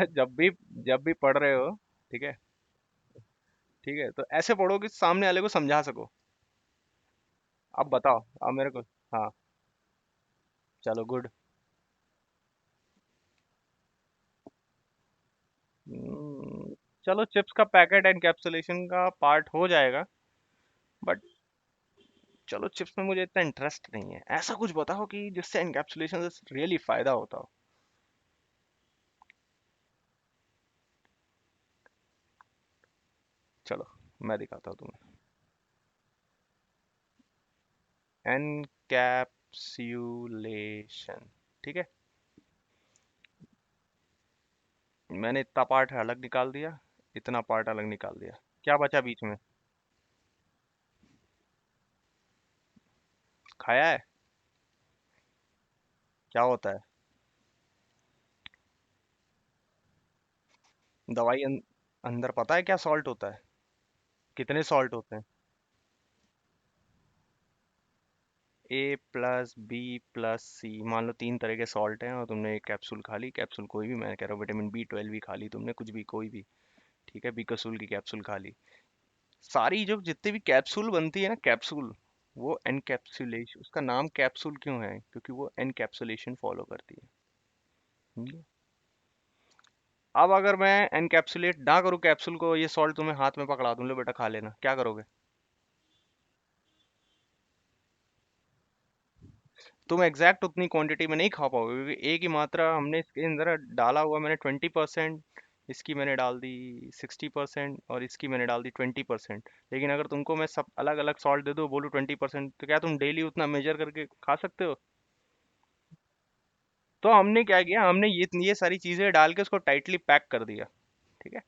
जब भी जब भी पढ़ रहे हो, ठीक है, ठीक है, तो ऐसे पढ़ो कि सामने वाले को समझा सको। अब बताओ, अब मेरे को, हाँ, चलो गुड। चलो चिप्स का पैकेट एनकैप्सुलेशन का पार्ट हो जाएगा, बट चलो चिप्स में मुझे इतना इंटरेस्ट नहीं है। ऐसा कुछ बताओ कि जिससे एनकैप्सुलेशन से रियली फायदा होता हो। चलो मैं दिखाता हूँ तुम्हें। एनकैप्सुलेशन, ठीक है। मैंने इतना पार्ट अलग निकाल दिया, इतना पार्ट अलग निकाल दिया। क्या बचा बीच में? खाया है? क्या होता है? दवाई अंदर पता है क्या सॉल्ट होता है? कितने सॉल्ट होते हैं? A+B+C, मान लो तीन तरह के सॉल्ट हैं और तुमने एक कैप्सूल खा ली, कैप्सूल कोई भी, मैं कह रहा हूँ विटामिन B12 भी खा ली तुमने, कुछ भी कोई भी, ठीक है, बीकासुल की कैप्सूल खा ली। सारी जो जितने भी कैप्सूल बनती है ना, कैप्सूल, वो एनकैप्सुलेशन, उसका नाम कैप्सूल क्यों है? क्योंकि वो एनकैप्सुलेशन फॉलो करती है, समझे? अब अगर मैं एनकैप्सुलेट ना करूँ कैप्सूल को, ये सॉल्ट तुम्हें हाथ में पकड़ा दूं, लो बेटा खा लेना, क्या करोगे? तुम एग्जैक्ट उतनी क्वांटिटी में नहीं खा पाओगे, क्योंकि एक ही मात्रा हमने इसके अंदर डाला हुआ, मैंने 20%, इसकी मैंने डाल दी 60%, और इसकी मैंने डाल दी 20%। लेकिन अगर तुमको मैं सब अलग अलग सॉल्ट दे दूँ, बोलूँ 20%, तो क्या तुम डेली उतना मेजर करके खा सकते हो? तो हमने क्या किया, हमने ये सारी चीज़ें डाल के उसको टाइटली पैक कर दिया, ठीक है।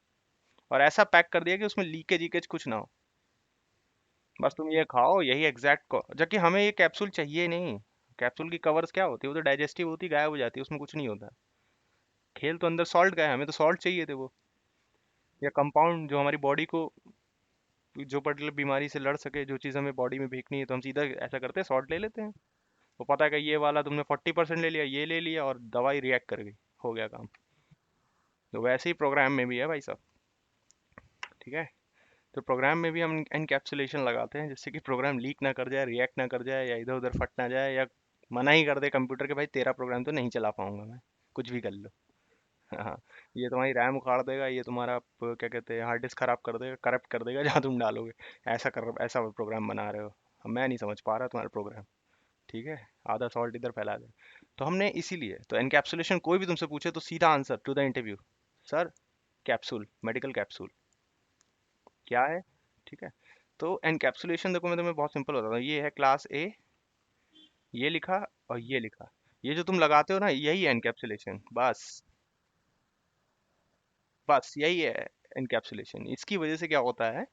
और ऐसा पैक कर दिया कि उसमें लीकेज लीकेज कुछ ना हो। बस तुम ये खाओ, यही एग्जैक्ट को, जबकि हमें ये कैप्सूल चाहिए ही नहीं। कैप्सूल की कवर्स क्या होती है? वो तो डाइजेस्टिव होती, गायब हो जाती है, उसमें कुछ नहीं होता। खेल तो अंदर सॉल्ट का है, हमें तो सॉल्ट चाहिए थे वो, या कंपाउंड जो हमारी बॉडी को, जो पर्टिकुलर बीमारी से लड़ सके, जो चीज़ हमें बॉडी में फेंकनी है, तो हम सीधा ऐसा करते हैं, सॉल्ट ले लेते हैं। वो पता है कि ये वाला तुमने 40% ले लिया, ये ले लिया, और दवाई रिएक्ट कर गई, हो गया काम। तो वैसे ही प्रोग्राम में भी है भाई साहब, ठीक है। तो प्रोग्राम में भी हम एनकैप्सुलेशन लगाते हैं, जिससे कि प्रोग्राम लीक ना कर जाए, रिएक्ट ना कर जाए, या इधर उधर फट ना जाए, या मना ही कर दे कंप्यूटर के, भाई तेरा प्रोग्राम तो नहीं चला पाऊंगा मैं, कुछ भी कर लो। हाँ, ये तुम्हारी रैम उखाड़ देगा, ये तुम्हारा क्या कहते हैं, हार्ड डिस्क खराब कर देगा, करप्ट कर देगा जहाँ तुम डालोगे। ऐसा प्रोग्राम बना रहे हो, मैं नहीं समझ पा रहा तुम्हारा प्रोग्राम, ठीक है। आधा सॉल्ट इधर फैला दे। तो हमने इसीलिए तो एनकैप्सुलेशन, कोई भी तुमसे पूछे तो सीधा answer to the interview, sir capsule, medical capsule क्या है, ठीक है। तो एनकैप्सुलेशन देखो, मैं तुम्हें बहुत सिंपल बताता हूँ, ये है क्लास ए, ये लिखा और ये लिखा, ये जो तुम लगाते हो ना, यही है एनकैप्सुलेशन, बस। बस यही है एनकैप्सुलेशन। इसकी वजह से क्या होता है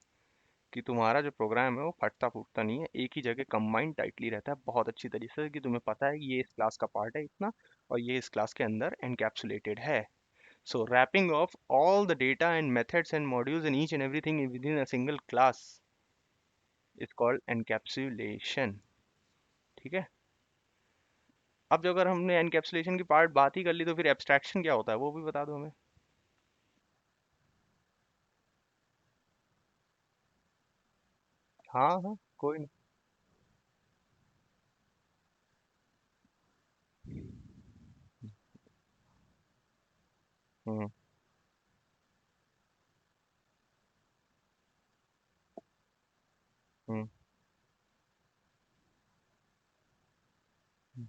कि तुम्हारा जो प्रोग्राम है वो फटता फूटता नहीं है, एक ही जगह कंबाइंड टाइटली रहता है बहुत अच्छी तरीके से, कि तुम्हें पता है कि ये इस क्लास का पार्ट है इतना, और ये इस क्लास के अंदर एनकैप्सुलेटेड है। So wrapping of all the data and methods and modules and each and everything within a single class is called encapsulation, ठीक है। अब जो अगर हमने एनकैप्सुलेशन की पार्ट बात ही कर ली, तो फिर एब्स्ट्रैक्शन क्या होता है वो भी बता दो हमें। हाँ हाँ, कोई नहीं। हम्म। हम्म। हम्म।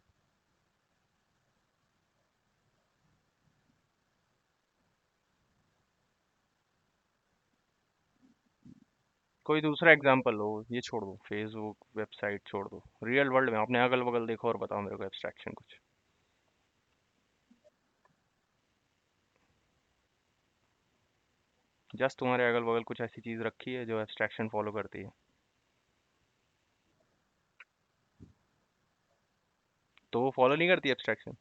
कोई दूसरा एग्जांपल हो, ये छोड़ दो, फेसबुक वेबसाइट छोड़ दो, रियल वर्ल्ड में अपने अगल बगल देखो और बताओ मेरे को एब्स्ट्रैक्शन कुछ। जस्ट तुम्हारे अगल बगल कुछ ऐसी चीज रखी है जो एब्स्ट्रैक्शन फॉलो करती है? तो वो फॉलो नहीं करती एब्स्ट्रैक्शन?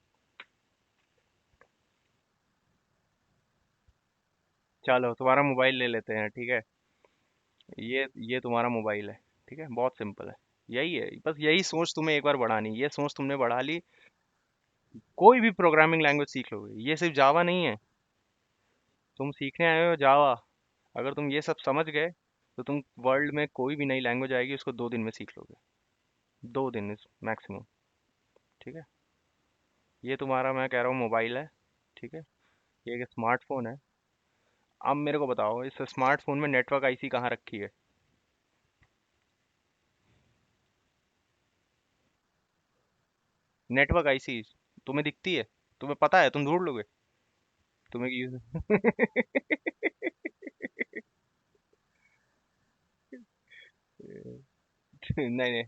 चलो तुम्हारा मोबाइल ले लेते हैं, ठीक है। ये तुम्हारा मोबाइल है, ठीक है, बहुत सिंपल है। यही है, बस यही सोच तुम्हें एक बार बढ़ानी, ये सोच तुमने बढ़ा ली, कोई भी प्रोग्रामिंग लैंग्वेज सीख लोगे, ये सिर्फ जावा नहीं है। तुम सीखने आए हो जावा, अगर तुम ये सब समझ गए, तो तुम वर्ल्ड में कोई भी नई लैंग्वेज आएगी उसको 2 दिन में सीख लोगे, 2 दिन मैक्सिमम, ठीक है। ये तुम्हारा मैं कह रहा हूँ मोबाइल है, ठीक है, ये एक स्मार्टफोन है। अब मेरे को बताओ, इस स्मार्टफोन में नेटवर्क आईसी कहाँ रखी है? नेटवर्क आईसी तुम्हें दिखती है? तुम्हें पता है, तुम ढूंढ लोगे? तुम्हें यूज नहीं नहीं,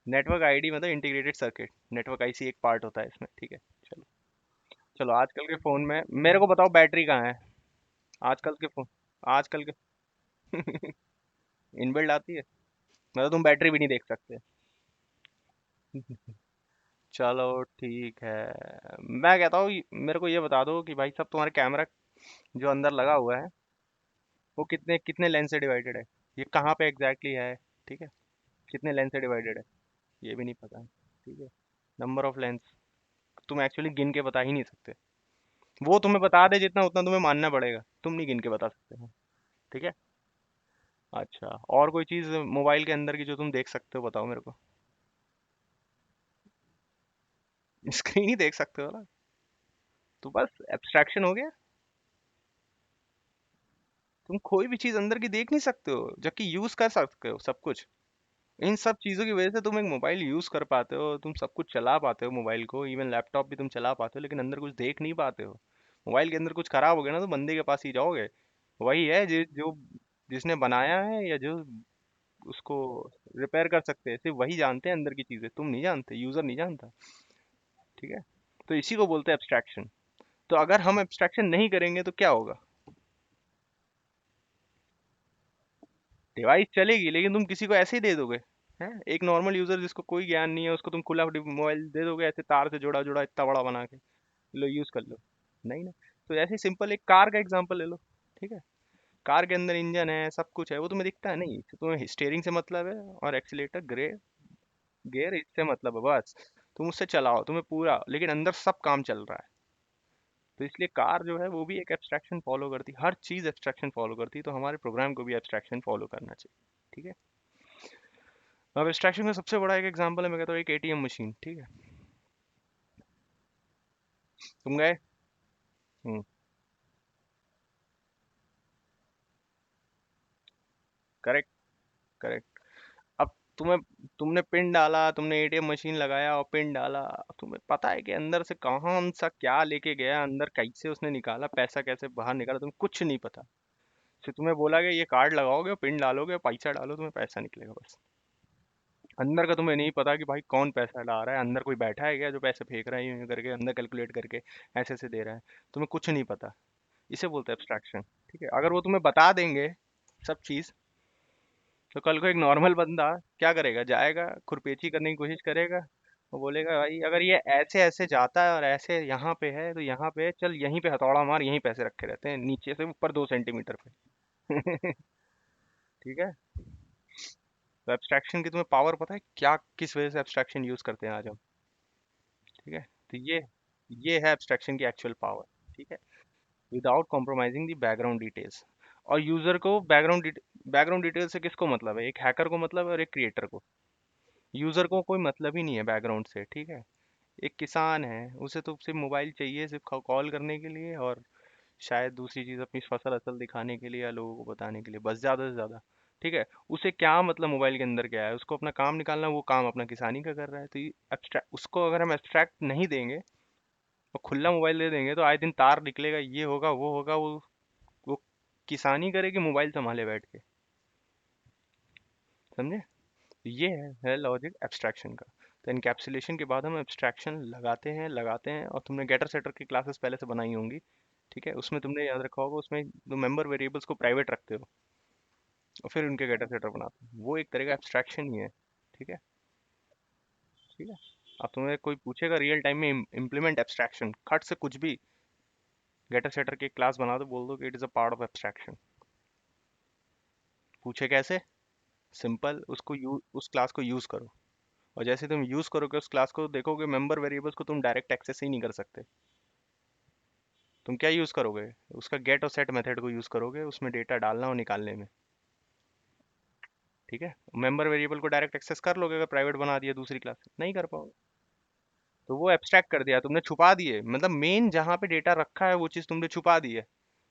नेटवर्क आईडी मतलब इंटीग्रेटेड सर्किट, नेटवर्क आईसी एक पार्ट होता है इसमें, ठीक है। चलो, चलो आजकल के फोन में मेरे को बताओ बैटरी कहाँ है? आजकल के फोन, आजकल के इनबिल्ड आती है, मतलब तुम बैटरी भी नहीं देख सकते। चलो ठीक है, मैं कहता हूँ मेरे को ये बता दो कि भाई साहब तुम्हारे कैमरा जो अंदर लगा हुआ है वो कितने कितने लेंस से डिवाइडेड है? ये कहाँ पे एग्जैक्टली है? ठीक है, कितने लेंस से डिवाइडेड है? ये भी नहीं पता है, ठीक है। नंबर ऑफ लेंस तुम एक्चुअली गिन के बता ही नहीं सकते। वो तुम्हें बता दे जितना, उतना तुम्हें मानना पड़ेगा, तुम नहीं गिन के बता सकते हो। ठीक है। अच्छा, और कोई चीज़ मोबाइल के अंदर की जो तुम देख सकते हो, बताओ मेरे को। स्क्रीन ही देख सकते हो ना, तो बस एब्स्ट्रैक्शन हो गया। तुम कोई भी चीज़ अंदर की देख नहीं सकते हो जबकि यूज़ कर सकते हो सब कुछ। इन सब चीज़ों की वजह से तुम एक मोबाइल यूज़ कर पाते हो, तुम सब कुछ चला पाते हो मोबाइल को, इवन लैपटॉप भी तुम चला पाते हो, लेकिन अंदर कुछ देख नहीं पाते हो। मोबाइल के अंदर कुछ खराब हो गया ना तो बंदे के पास ही जाओगे। वही है जो जिसने बनाया है या जो उसको रिपेयर कर सकते हैं, सिर्फ वही जानते हैं अंदर की चीज़ें, तुम नहीं जानते, यूज़र नहीं जानता। ठीक है, तो इसी को बोलते हैं एब्स्ट्रैक्शन। तो अगर हम एब्स्ट्रैक्शन नहीं करेंगे तो क्या होगा? डिवाइस चलेगी लेकिन तुम किसी को ऐसे ही दे दोगे। हैं, एक नॉर्मल यूजर जिसको कोई ज्ञान नहीं है उसको तुम खुला मोबाइल दे दोगे ऐसे तार से जुड़ा जुड़ा इतना बड़ा बना के, लो यूज कर लो। नहीं ना। तो ऐसे सिंपल एक कार का एग्जांपल ले लो। ठीक है, कार के अंदर इंजन है, सब कुछ है, वो तुम्हें दिखता है नहीं, तो तुम्हें स्टेयरिंग से मतलब है और एक्सीलेटर ग्रे गियर इससे मतलब है बस। तुम उससे चलाओ, तुम्हें पूरा, लेकिन अंदर सब काम चल रहा है। तो इसलिए कार जो है वो भी एक एब्स्ट्रैक्शन फॉलो करती है, हर चीज एब्स्ट्रैक्शन फॉलो करती है, तो हमारे प्रोग्राम को भी एब्स्ट्रैक्शन फॉलो करना चाहिए। ठीक है। अब एब्स्ट्रैक्शन का सबसे बड़ा एक एग्जांपल है, मैं कहता हूँ एक एटीएम मशीन। ठीक है, तुम गए। हम्म, करेक्ट, करेक्ट। अब तुम्हें, तुमने पिन डाला, तुमने एटीएम मशीन लगाया और पिन डाला, अब तुम्हें पता है कि अंदर से कौन सा क्या लेके गया, अंदर कैसे उसने निकाला, पैसा कैसे बाहर निकाला, तुम्हें कुछ नहीं पता। सिर्फ तुम्हें बोला कि ये कार्ड लगाओगे, पिन डालोगे, पैसा डालो, तुम्हें पैसा निकलेगा बस। अंदर का तुम्हें नहीं पता कि भाई कौन पैसा ला रहा है, अंदर कोई बैठा है क्या जो पैसे फेंक रहा है यूं यूं करके, अंदर कैलकुलेट करके ऐसे ऐसे दे रहा है, तुम्हें कुछ नहीं पता। इसे बोलते हैं एब्स्ट्रैक्शन। ठीक है, अगर वो तुम्हें बता देंगे सब चीज, तो कल को एक नॉर्मल बंदा क्या करेगा, जाएगा खुरपेची करने की कोशिश करेगा, वो बोलेगा भाई अगर ये ऐसे ऐसे जाता है और ऐसे यहाँ पे है तो यहाँ पे है, चल यहीं पे हथौड़ा मार, यहीं पैसे रखे रहते हैं नीचे से ऊपर 2 सेंटीमीटर पे। ठीक है। तो एब्स्ट्रैक्शन की तुम्हें पावर पता है क्या, किस वजह से एब्स्ट्रैक्शन यूज करते हैं आज हम? ठीक है, तो ये है एब्स्ट्रैक्शन की एक्चुअल पावर। ठीक है, without compromising the background details. और यूजर को बैकग्राउंड डिटेल से किसको मतलब है? एक हैकर को मतलब है और एक क्रिएटर को। यूजर को कोई मतलब ही नहीं है बैकग्राउंड से। ठीक है, एक किसान है, उसे तो सिर्फ मोबाइल चाहिए, सिर्फ कॉल करने के लिए और शायद दूसरी चीज अपनी फसल असल दिखाने के लिए या लोगों को बताने के लिए, बस ज्यादा से ज्यादा। ठीक है, उसे क्या मतलब मोबाइल के अंदर क्या है, उसको अपना काम निकालना, वो काम अपना किसानी का कर रहा है, तो ये abstract, उसको अगर हम एब्स्ट्रैक्ट नहीं देंगे और खुला मोबाइल दे देंगे तो आए दिन तार निकलेगा, ये होगा वो होगा, वो किसानी करेगी, मोबाइल संभाले बैठ के। समझे? तो ये है लॉजिक एब्स्ट्रैक्शन का। तो इनकैप्सुलेशन के बाद हम एब्स्ट्रैक्शन लगाते हैं, और तुमने गेटर सेटर की क्लासेस पहले से बनाई होंगी। ठीक है, उसमें तुमने याद रखा होगा, उसमें दो मेंबर वेरिएबल्स को प्राइवेट रखते हो और फिर उनके गेटर सेटर बनाते हो, वो एक तरह का एब्स्ट्रैक्शन ही है। ठीक है। ठीक है, अब तुम्हें कोई पूछेगा रियल टाइम में इम्प्लीमेंट एब्स्ट्रैक्शन, खट से कुछ भी गेटर सेटर की क्लास बना दो, बोल दो कि it is a part of abstraction. पूछे कैसे? सिंपल, उस क्लास को यूज करो, और जैसे तुम यूज करोगे उस क्लास को, देखोगे मेंबर वेरिएबल्स को तुम डायरेक्ट एक्सेस ही नहीं कर सकते। तुम क्या यूज करोगे? उसका गेट और सेट मेथड को यूज करोगे उसमें डेटा डालना और निकालने में। ठीक है, मेंबर वेरिएबल को डायरेक्ट एक्सेस कर लोगे अगर प्राइवेट बना दिया दूसरी क्लास, नहीं कर पाओगे। तो वो एब्स्ट्रैक्ट कर दिया तुमने, छुपा दिए, मतलब मेन जहाँ पे डेटा रखा है वो चीज़ तुमने छुपा दी है।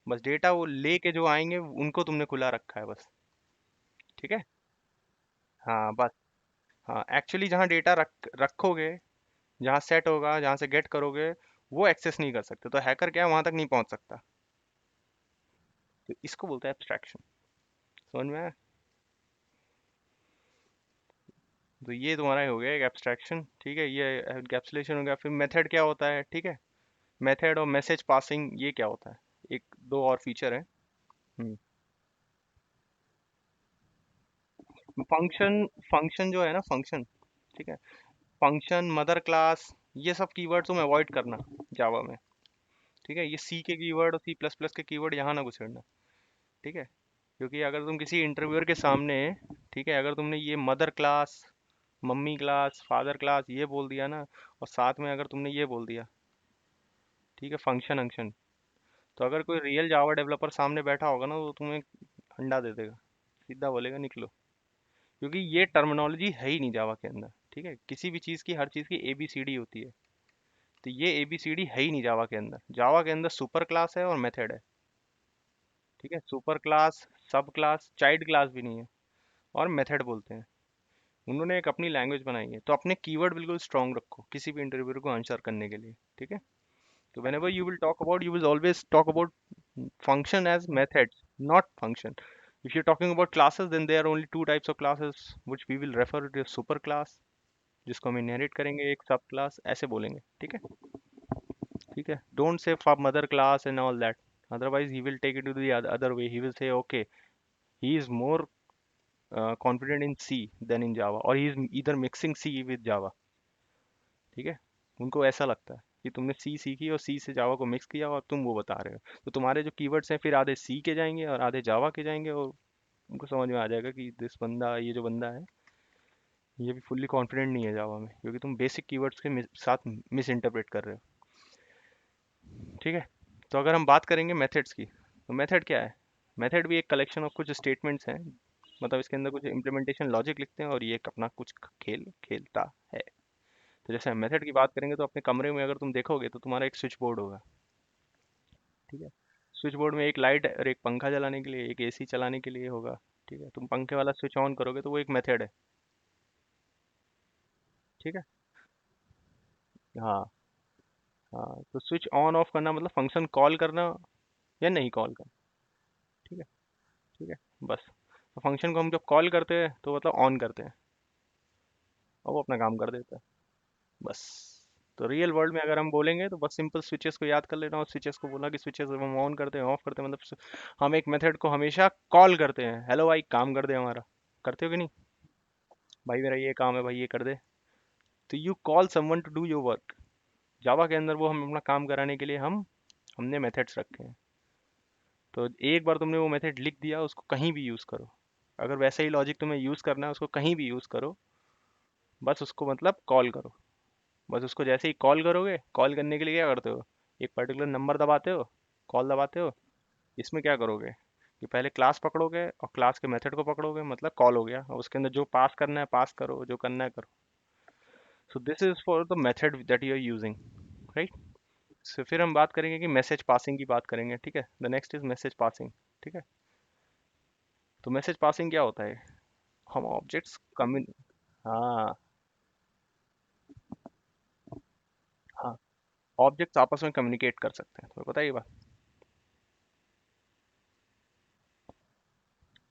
बस डेटा वो लेके जो आएंगे उनको तुमने खुला रखा है बस। ठीक है। हाँ बस। हाँ, एक्चुअली जहाँ डेटा रखोगे, जहाँ सेट होगा, जहाँ से गेट करोगे, वो एक्सेस नहीं कर सकते, तो हैकर क्या है, वहां तक नहीं पहुंच सकता। तो इसको बोलते हैं एब्स्ट्रैक्शन। समझ में आया? तो ये तुम्हारा हो गया एक एब्स्ट्रैक्शन, ठीक है, ये एनकैप्सुलेशन हो गया। फिर मेथड क्या होता है, ठीक है, मेथड और मैसेज पासिंग ये क्या होता है, एक दो और फीचर है। हम्म। फंक्शन, फंक्शन जो है ना, फंक्शन, ठीक है, फंक्शन, मदर क्लास, ये सब कीवर्ड तुम अवॉइड करना जावा में, ठीक है। ये सी के कीवर्ड और सी प्लस प्लस के कीवर्ड यहाँ ना घुसेड़ना, ठीक है। क्योंकि अगर तुम किसी इंटरव्यूअर के सामने, ठीक है, अगर तुमने ये mother class, mummy class, father class ये बोल दिया ना, और साथ में अगर तुमने ये बोल दिया, ठीक है, फंक्शन अंक्शन, तो अगर कोई रियल जावा डेवलपर सामने बैठा होगा ना, तो तुम्हें अंडा दे देगा, सीधा बोलेगा निकलो। क्योंकि ये टर्मिनोलॉजी है ही नहीं जावा के अंदर, ठीक है। किसी भी चीज़ की, हर चीज़ की ए बी सी डी होती है, तो ये ए बी सी डी है ही नहीं जावा के अंदर। जावा के अंदर सुपर क्लास है और मेथड है, ठीक है। सुपर क्लास, सब क्लास, चाइल्ड क्लास भी नहीं है, और मेथड बोलते हैं। उन्होंने एक अपनी लैंग्वेज बनाई है, तो अपने कीवर्ड बिल्कुल स्ट्रांग रखो किसी भी इंटरव्यू को आंसर करने के लिए, ठीक है। तो whenever you will talk about, you will always talk about function as methods, not function. If you're talking about classes, then there are only two types of classes which we will refer to as super class, जिसको हम inherit करेंगे, एक सब class, ऐसे बोलेंगे, ठीक है। ठीक है, don't say mother class and all that, otherwise he will take it to the other way. He will say okay, he is more confident in C than in Java, or he is either mixing C with Java, ठीक है। उनको ऐसा लगता है कि तुमने सी सीखी और सी से जावा को मिक्स किया और तुम वो बता रहे हो। तो तुम्हारे जो कीवर्ड्स हैं फिर आधे सी के जाएंगे और आधे जावा के जाएंगे, और उनको समझ में आ जाएगा कि दिस बंदा, ये जो बंदा है, ये भी फुल्ली कॉन्फिडेंट नहीं है जावा में, क्योंकि तुम बेसिक कीवर्ड्स के साथ मिस इंटरप्रेट कर रहे हो, ठीक है। तो अगर हम बात करेंगे मेथड्स की, तो मेथड क्या है, मेथड भी एक कलेक्शन ऑफ कुछ स्टेटमेंट्स हैं, मतलब इसके अंदर कुछ इम्प्लीमेंटेशन लॉजिक लिखते हैं और ये एक अपना कुछ खेल खेलता है। तो जैसे हम मेथड की बात करेंगे, तो अपने कमरे में अगर तुम देखोगे तो तुम्हारा एक स्विच बोर्ड होगा, ठीक है। स्विच बोर्ड में एक लाइट और एक पंखा चलाने के लिए, एक एसी चलाने के लिए होगा, ठीक है। तुम पंखे वाला स्विच ऑन करोगे तो वो एक मेथड है, ठीक है। हाँ, हाँ, तो स्विच ऑन ऑफ करना मतलब फंक्शन कॉल करना या नहीं कॉल करना, ठीक है, ठीक है, बस। तो फंक्शन को हम जब कॉल करते हैं तो मतलब ऑन करते हैं, और वो अपना काम कर देता है, बस। तो रियल वर्ल्ड में अगर हम बोलेंगे तो बस सिंपल स्विचेस को याद कर लेना, और स्विचेस को बोलना कि स्विचेस हम ऑन करते हैं, ऑफ करते हैं, मतलब हम एक मेथड को हमेशा कॉल करते हैं, हेलो भाई काम कर दे हमारा, करते हो कि नहीं, भाई मेरा ये काम है भाई ये कर दे। तो you call someone to do your work. Java के अंदर वो हम अपना काम कराने के लिए हमने मेथड्स रखे हैं। तो एक बार तुमने वो मेथड लिख दिया, उसको कहीं भी यूज़ करो। अगर वैसा ही लॉजिक तुम्हें यूज़ करना है, उसको कहीं भी यूज़ करो, बस उसको मतलब कॉल करो। बस उसको जैसे ही कॉल करोगे, कॉल करने के लिए क्या करते हो, एक पर्टिकुलर नंबर दबाते हो, कॉल दबाते हो। इसमें क्या करोगे कि पहले क्लास पकड़ोगे और क्लास के मेथड को पकड़ोगे, मतलब कॉल हो गया, और उसके अंदर जो पास करना है पास करो, जो करना है करो। So this is for the method that you are using, right. So फिर हम बात करेंगे कि मैसेज पासिंग की बात करेंगे, ठीक है। The next is message passing, ठीक है। तो मैसेज पासिंग क्या होता है, हम ऑब्जेक्ट्स कम्युन हाँ, हाँ, ऑब्जेक्ट्स आपस में कम्युनिकेट कर सकते हैं, तुम्हें पता है ये बात।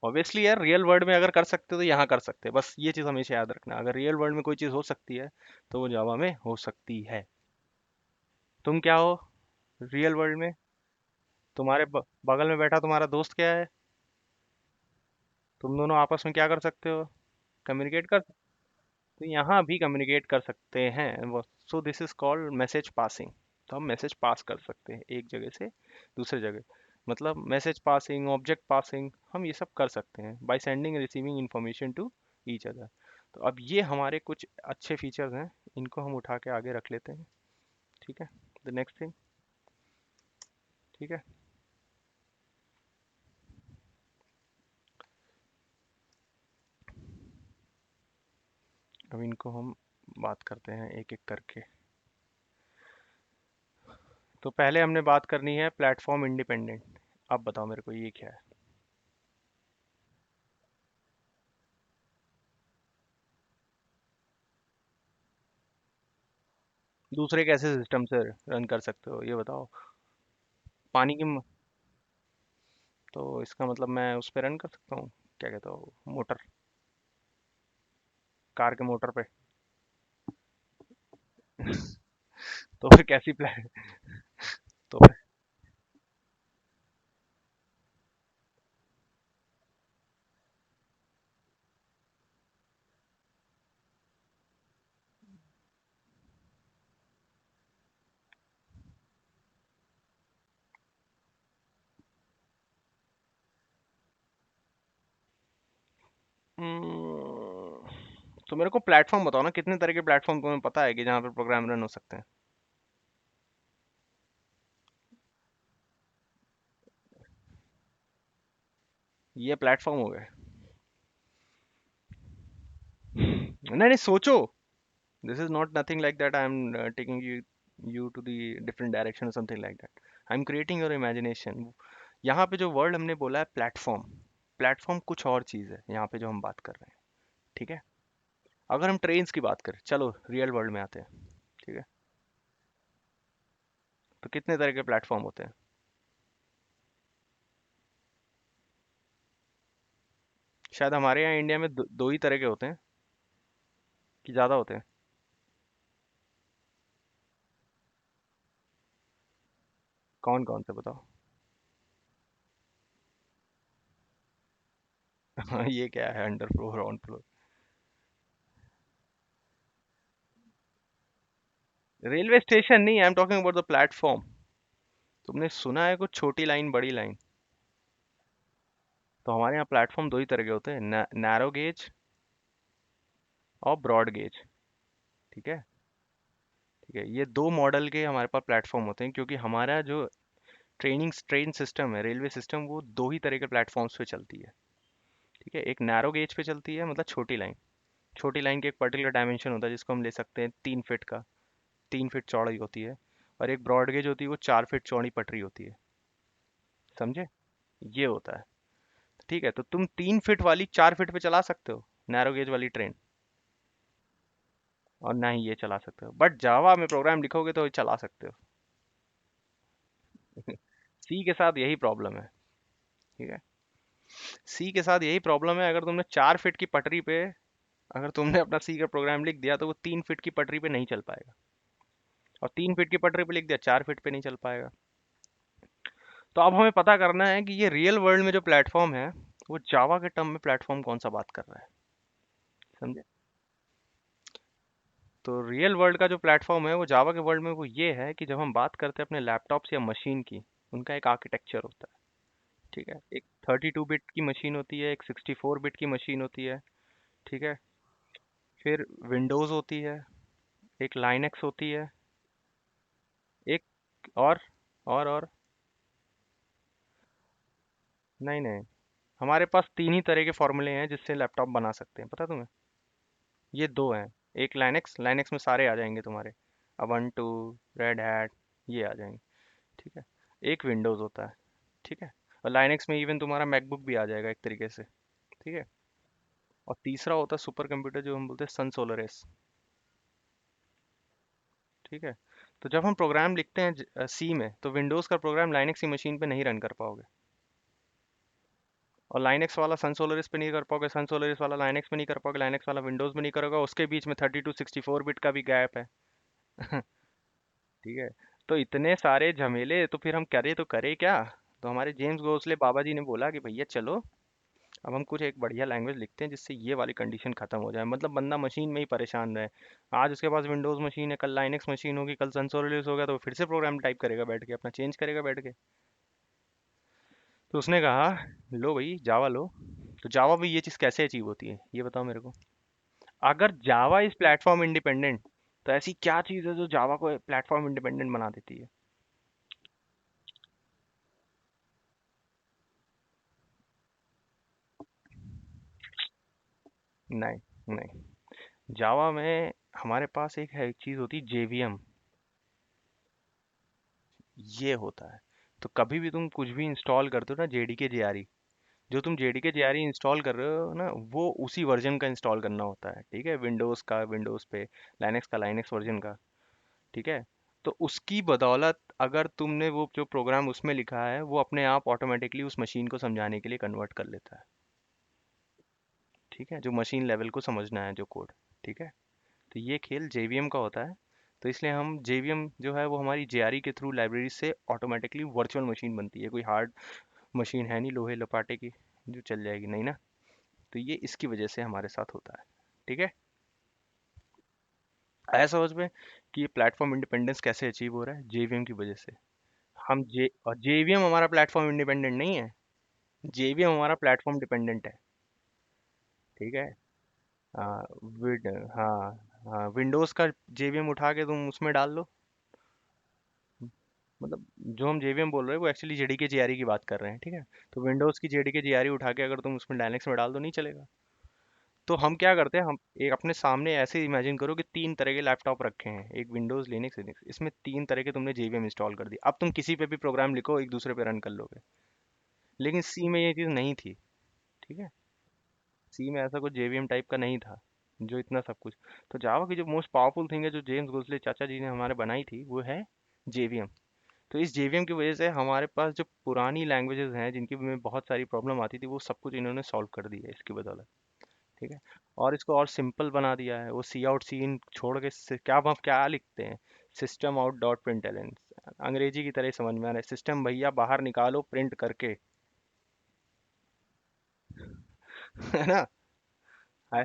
ऑब्वियसली यार, रियल वर्ल्ड में अगर कर सकते हो तो यहाँ कर सकते हैं, बस ये चीज़ हमेशा याद रखना, अगर रियल वर्ल्ड में कोई चीज़ हो सकती है तो वो जावा में हो सकती है। तुम क्या हो रियल वर्ल्ड में, तुम्हारे बगल में बैठा तुम्हारा दोस्त क्या है, तुम दोनों आपस में क्या कर सकते हो, कम्युनिकेट कर, तो यहाँ भी कम्युनिकेट कर सकते हैं। सो this is called message passing. तो हम मैसेज पास कर सकते हैं एक जगह से दूसरे जगह, मतलब मैसेज पासिंग, ऑब्जेक्ट पासिंग, हम ये सब कर सकते हैं by sending receiving information to each other. तो अब ये हमारे कुछ अच्छे फीचर्स हैं, इनको हम उठा के आगे रख लेते हैं, ठीक है। द नेक्स्ट थिंग, ठीक है। अब इनको हम बात करते हैं एक एक करके। तो पहले हमने बात करनी है प्लेटफॉर्म इंडिपेंडेंट। अब बताओ मेरे को ये क्या है, दूसरे कैसे सिस्टम से रन कर सकते हो ये बताओ। पानी की तो इसका मतलब मैं उस पर रन कर सकता हूँ, क्या कहता हूँ, मोटर। कार के मोटर पे। तो फिर कैसी प्लान? तो फिर तो मेरे को प्लेटफॉर्म बताओ ना, कितने तरह के प्लेटफॉर्म तुम्हें पता है कि जहाँ पे प्रोग्राम रन हो सकते हैं? ये प्लेटफॉर्म हो गए? नहीं नहीं, सोचो। This is not nothing like that, I am taking you to the different direction और something like that. I am creating your imagination. यहाँ पे जो वर्ड हमने बोला है प्लेटफॉर्म, प्लेटफॉर्म कुछ और चीज़ है यहाँ पे जो हम बात कर रहे हैं। ठीक है। अगर हम ट्रेन्स की बात करें, चलो रियल वर्ल्ड में आते हैं। ठीक है। तो कितने तरह के प्लेटफॉर्म होते हैं? शायद हमारे यहाँ इंडिया में दो ही तरह के होते हैं, कि ज़्यादा होते हैं? कौन कौन से बताओ? हाँ, ये क्या है under floor on floor? Railway station नहीं, I am talking about the platform. तुमने सुना है कुछ छोटी लाइन बड़ी लाइन? तो हमारे यहाँ प्लेटफॉर्म दो ही तरह के होते हैं, नैरो गेज और ब्रॉड गेज। ठीक है। ठीक है, ये दो मॉडल के हमारे पास प्लेटफॉर्म होते हैं, क्योंकि हमारा जो ट्रेन सिस्टम है, रेलवे सिस्टम, वो दो ही तरह के प्लेटफॉर्म्स पे चलती है। ठीक है, एक नैरो गेज पे चलती है, मतलब छोटी लाइन। छोटी लाइन के एक पर्टिकुलर डायमेंशन होता है जिसको हम ले सकते हैं 3 फीट का, 3 फीट चौड़ाई होती है। और एक ब्रॉड गेज होती है, वो 4 फीट चौड़ी पटरी होती है। समझे? ये होता है। ठीक है, तो तुम 3 फीट वाली 4 फीट पे चला सकते हो, नैरो गेज वाली ट्रेन। और ना ही ये चला सकते हो, बट जावा में प्रोग्राम लिखोगे तो ये चला सकते हो। सी के साथ यही प्रॉब्लम है। ठीक है। सी के साथ यही प्रॉब्लम है, अगर तुमने 4 फीट की पटरी पे, अगर तुमने अपना सी का प्रोग्राम लिख दिया तो वो 3 फीट की पटरी पे नहीं चल पाएगा। और 3 फीट की पटरी पे लिख दिया, 4 फीट पे नहीं चल पाएगा। तो अब हमें पता करना है कि ये रियल वर्ल्ड में जो प्लेटफॉर्म है, वो जावा के टर्म में प्लेटफॉर्म कौन सा बात कर रहा है। समझे? तो रियल वर्ल्ड का जो प्लेटफॉर्म है वो जावा के वर्ल्ड में वो ये है कि जब हम बात करते हैं अपने लैपटॉप्स या मशीन की, उनका एक आर्किटेक्चर होता है। ठीक है, एक 32 बिट की मशीन होती है, एक 64 बिट की मशीन होती है। ठीक है। फिर विंडोज़ होती है, एक लाइनक्स होती है, एक और और नहीं नहीं, हमारे पास तीन ही तरह के फॉर्मूले हैं जिससे लैपटॉप बना सकते हैं, पता है तुम्हें? ये दो हैं। एक लाइनक्स, लाइनक्स में सारे आ जाएंगे तुम्हारे, अबंटू, रेड हैट, ये आ जाएंगे। ठीक है। एक विंडोज़ होता है। ठीक है। और लाइनक्स में इवन तुम्हारा मैकबुक भी आ जाएगा एक तरीके से। ठीक है। और तीसरा होता है सुपर कंप्यूटर, जो हम बोलते हैं सन सोलरिस। ठीक है। तो जब हम प्रोग्राम लिखते हैं सी में, तो विंडोज़ का प्रोग्राम लाइनक्स की मशीन पे नहीं रन कर पाओगे। और लाइनक्स वाला सन सोलरिस पे नहीं कर पाओगे, सन सोलरिस वाला लाइनक्स में नहीं कर पाओगे, लाइनक्स वाला विंडोज़ में नहीं करोगे, उसके बीच में 32 64 बिट का भी गैप है। ठीक है। तो इतने सारे झमेले, तो फिर हम करे तो करे क्या? तो हमारे जेम्स गोसले बाबा जी ने बोला कि भैया चलो, अब हम कुछ एक बढ़िया लैंग्वेज लिखते हैं जिससे ये वाली कंडीशन खत्म हो जाए, मतलब बंदा मशीन में ही परेशान रहे। आज उसके पास विंडोज़ मशीन है, कल लाइनक्स मशीन होगी, कल कंसोल रिलीज होगा तो वो फिर से प्रोग्राम टाइप करेगा बैठ के, अपना चेंज करेगा बैठ के। तो उसने कहा, लो भाई जावा लो। तो जावा में ये चीज़ कैसे अचीव होती है, ये बताओ मेरे को। अगर जावा इज प्लेटफॉर्म इंडिपेंडेंट, तो ऐसी क्या चीज़ है जो जावा को प्लेटफॉर्म इंडिपेंडेंट बना देती है? नहीं नहीं, जावा में हमारे पास एक है, एक चीज़ होती है जेवीएम। ये होता है। तो कभी भी तुम कुछ भी इंस्टॉल करते हो ना, जेडीके जेआरई, जो तुम जेडीके जेआरई इंस्टॉल कर रहे हो ना, वो उसी वर्जन का इंस्टॉल करना होता है। ठीक है, विंडोज़ का विंडोज़ पे, लाइनक्स का लाइनक्स वर्जन का। ठीक है। तो उसकी बदौलत अगर तुमने वो जो प्रोग्राम उसमें लिखा है, वो अपने आप ऑटोमेटिकली उस मशीन को समझाने के लिए कन्वर्ट कर लेता है। ठीक है, जो मशीन लेवल को समझना है जो कोड। ठीक है, तो ये खेल जेवीएम का होता है। तो इसलिए हम जेवीएम जो है वो हमारी जेआरई के थ्रू लाइब्रेरी से ऑटोमेटिकली वर्चुअल मशीन बनती है, कोई हार्ड मशीन है नहीं लोहे लपाटे की जो चल जाएगी, नहीं ना। तो ये इसकी वजह से हमारे साथ होता है। ठीक है, आया समझ में कि ये प्लेटफॉर्म इंडिपेंडेंस कैसे अचीव हो रहा है, जेवीएम की वजह से। हम जे और जेवीएम हमारा प्लेटफॉर्म इंडिपेंडेंट नहीं है, जेवीएम हमारा प्लेटफॉर्म डिपेंडेंट है। ठीक है। हाँ, विड हाँ, हाँ विंडोज़ का जेवीएम उठा के तुम उसमें डाल लो। मतलब जो हम जेवीएम बोल रहे हैं वो एक्चुअली जेडीके जेआरई की बात कर रहे हैं। ठीक है, तो विंडोज़ की जेडीके जेआरई उठा के अगर तुम उसमें डायनेक्स में डाल दो, नहीं चलेगा। तो हम क्या करते हैं, हम एक अपने सामने ऐसे इमेजिन करो कि तीन तरह के लैपटॉप रखे हैं, एक विंडोज़ लिनक्स लिनक्स, इसमें तीन तरह के तुमने जेवीएम इंस्टॉल कर दिया। अब तुम किसी पे भी प्रोग्राम लिखो एक दूसरे पे रन कर लोगे। लेकिन सी में ये चीज़ नहीं थी। ठीक है, सी में ऐसा कुछ जेवीएम टाइप का नहीं था जो इतना सब कुछ। तो जावा की जो मोस्ट पावरफुल थिंग है जो जेम्स गोसले चाचा जी ने हमारे बनाई थी वो है जेवीएम। तो इस जेवीएम की वजह से हमारे पास जो पुरानी लैंग्वेजेस हैं जिनकी में बहुत सारी प्रॉब्लम आती थी वो सब कुछ इन्होंने सॉल्व कर दिया है इसकी बदौलत। ठीक है, और इसको और सिंपल बना दिया है। वो सी आउट सीन छोड़ के क्या हम क्या लिखते हैं, सिस्टम आउट डॉट प्रिंटलन, अंग्रेजी की तरह ही समझ में आ रहा है, सिस्टम भैया बाहर निकालो प्रिंट करके। है ना। है,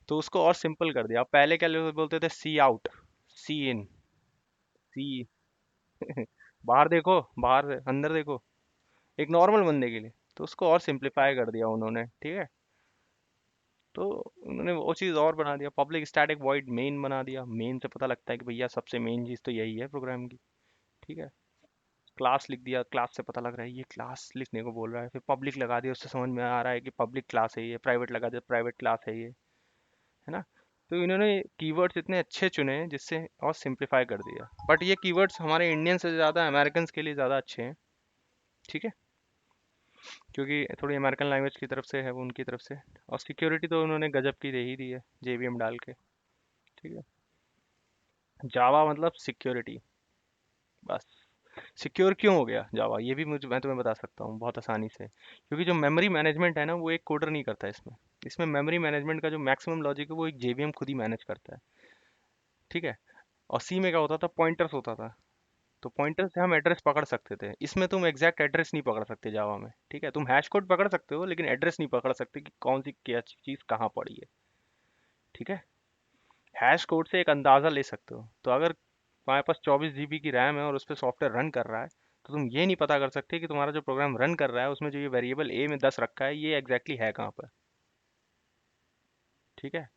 तो उसको और सिंपल कर दिया। अब पहले क्या लोग बोलते थे, सी आउट, सी इन, सी बाहर देखो, बाहर से अंदर देखो, एक नॉर्मल बंदे के लिए। तो उसको और सिंप्लीफाई कर दिया उन्होंने। ठीक है, तो उन्होंने वो चीज़ और बना दिया, पब्लिक स्टैटिक वॉइड मेन बना दिया। मेन से पता लगता है कि भैया सबसे मेन चीज़ तो यही है प्रोग्राम की। ठीक है, क्लास लिख दिया, क्लास से पता लग रहा है ये क्लास लिखने को बोल रहा है। फिर पब्लिक लगा दिया, उससे समझ में आ रहा है कि पब्लिक क्लास है ये, प्राइवेट लगा दिया प्राइवेट क्लास है ये। है ना। तो इन्होंने कीवर्ड्स इतने अच्छे चुने हैं जिससे और सिंप्लीफाई कर दिया। बट ये कीवर्ड्स हमारे इंडियन से ज़्यादा अमेरिकन के लिए ज़्यादा अच्छे हैं। ठीक है, क्योंकि थोड़ी अमेरिकन लैंग्वेज की तरफ से है वो, उनकी तरफ से। और सिक्योरिटी तो उन्होंने गजब की दे ही दी है जेवीएम डाल के। ठीक है, जावा मतलब सिक्योरिटी, बस। सिक्योर क्यों हो गया जावा, ये भी मुझे मैं तुम्हें बता सकता हूँ बहुत आसानी से। क्योंकि जो मेमोरी मैनेजमेंट है ना वो एक कोडर नहीं करता है इसमें। इसमें मेमोरी मैनेजमेंट का जो मैक्सिमम लॉजिक है वो एक जेवीएम खुद ही मैनेज करता है। ठीक है, और सी में क्या होता था, पॉइंटर्स होता था। तो पॉइंटर से हम एड्रेस पकड़ सकते थे, इसमें तुम एग्जैक्ट एड्रेस नहीं पकड़ सकते जावा में। ठीक है, तुम हैश कोड पकड़ सकते हो लेकिन एड्रेस नहीं पकड़ सकते कि कौन सी क्या चीज़ कहाँ पड़ी है। ठीक है, हैश कोड से एक अंदाज़ा ले सकते हो। तो अगर तुम्हारे पास 24 GB की रैम है और उस पर सॉफ्टवेयर रन कर रहा है, तो तुम ये नहीं पता कर सकते कि तुम्हारा जो प्रोग्राम रन कर रहा है उसमें जो ये वेरिएबल ए में 10 रखा है ये एग्जैक्टली है कहाँ पर। ठीक है,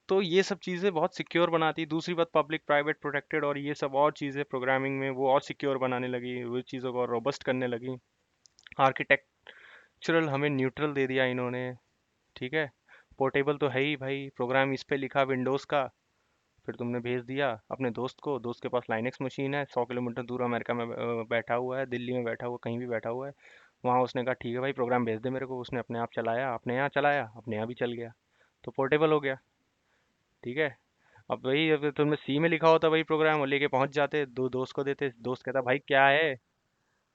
तो ये सब चीज़ें बहुत सिक्योर बनाती है। दूसरी बात, पब्लिक प्राइवेट प्रोटेक्टेड और ये सब और चीज़ें प्रोग्रामिंग में वो और सिक्योर बनाने लगी, वो चीज़ों को और रोबस्ट करने लगी। आर्किटेक्चरल हमें न्यूट्रल दे दिया इन्होंने। ठीक है, पोर्टेबल तो है ही भाई, प्रोग्राम इस पे लिखा विंडोज़ का, फिर तुमने भेज दिया अपने दोस्त को, दोस्त के पास लाइनेक्स मशीन है 100 किलोमीटर दूर अमेरिका में बैठा हुआ है, दिल्ली में बैठा हुआ, कहीं भी बैठा हुआ है। वहाँ उसने कहा ठीक है भाई प्रोग्राम भेज दे मेरे को, उसने अपने आप चलाया, अपने यहाँ चलाया, अपने यहाँ भी चल गया। तो पोर्टेबल हो गया। ठीक है, अब वही अब तुमने सी में लिखा होता वही प्रोग्राम और लेके पहुंच जाते, दो दोस्त को देते, दोस्त कहता भाई क्या है,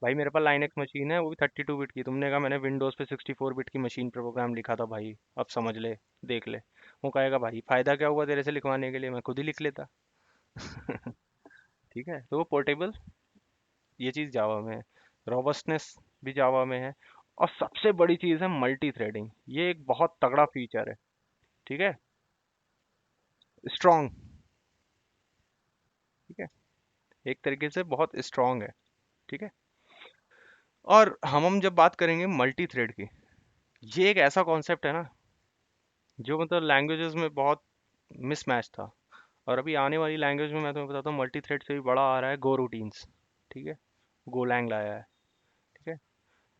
भाई मेरे पास लाइनेक्स मशीन है वो भी 32 बिट की, तुमने कहा मैंने विंडोज़ पे 64 बिट की मशीन पर प्रोग्राम लिखा था भाई, अब समझ ले, देख ले। वो कहेगा भाई फ़ायदा क्या हुआ तेरे से लिखवाने के लिए, मैं खुद ही लिख लेता। ठीक है, तो वो पोर्टेबल, ये चीज़ जावा में है। रोबस्टनेस भी जावा में है। और सबसे बड़ी चीज़ है मल्टी थ्रेडिंग, ये एक बहुत तगड़ा फीचर है। ठीक है, स्ट्रॉन्ग। ठीक है, एक तरीके से बहुत स्ट्रॉन्ग है। ठीक है, और हम जब बात करेंगे मल्टी थ्रेड की, ये एक ऐसा कॉन्सेप्ट है ना जो मतलब लैंग्वेजेस में बहुत मिसमैच था। और अभी आने वाली लैंग्वेज में मैं तुम्हें बताता हूँ मल्टी थ्रेड से भी बड़ा आ रहा है गो रूटीन्स। ठीक है, गोलैंग लाया है। ठीक है,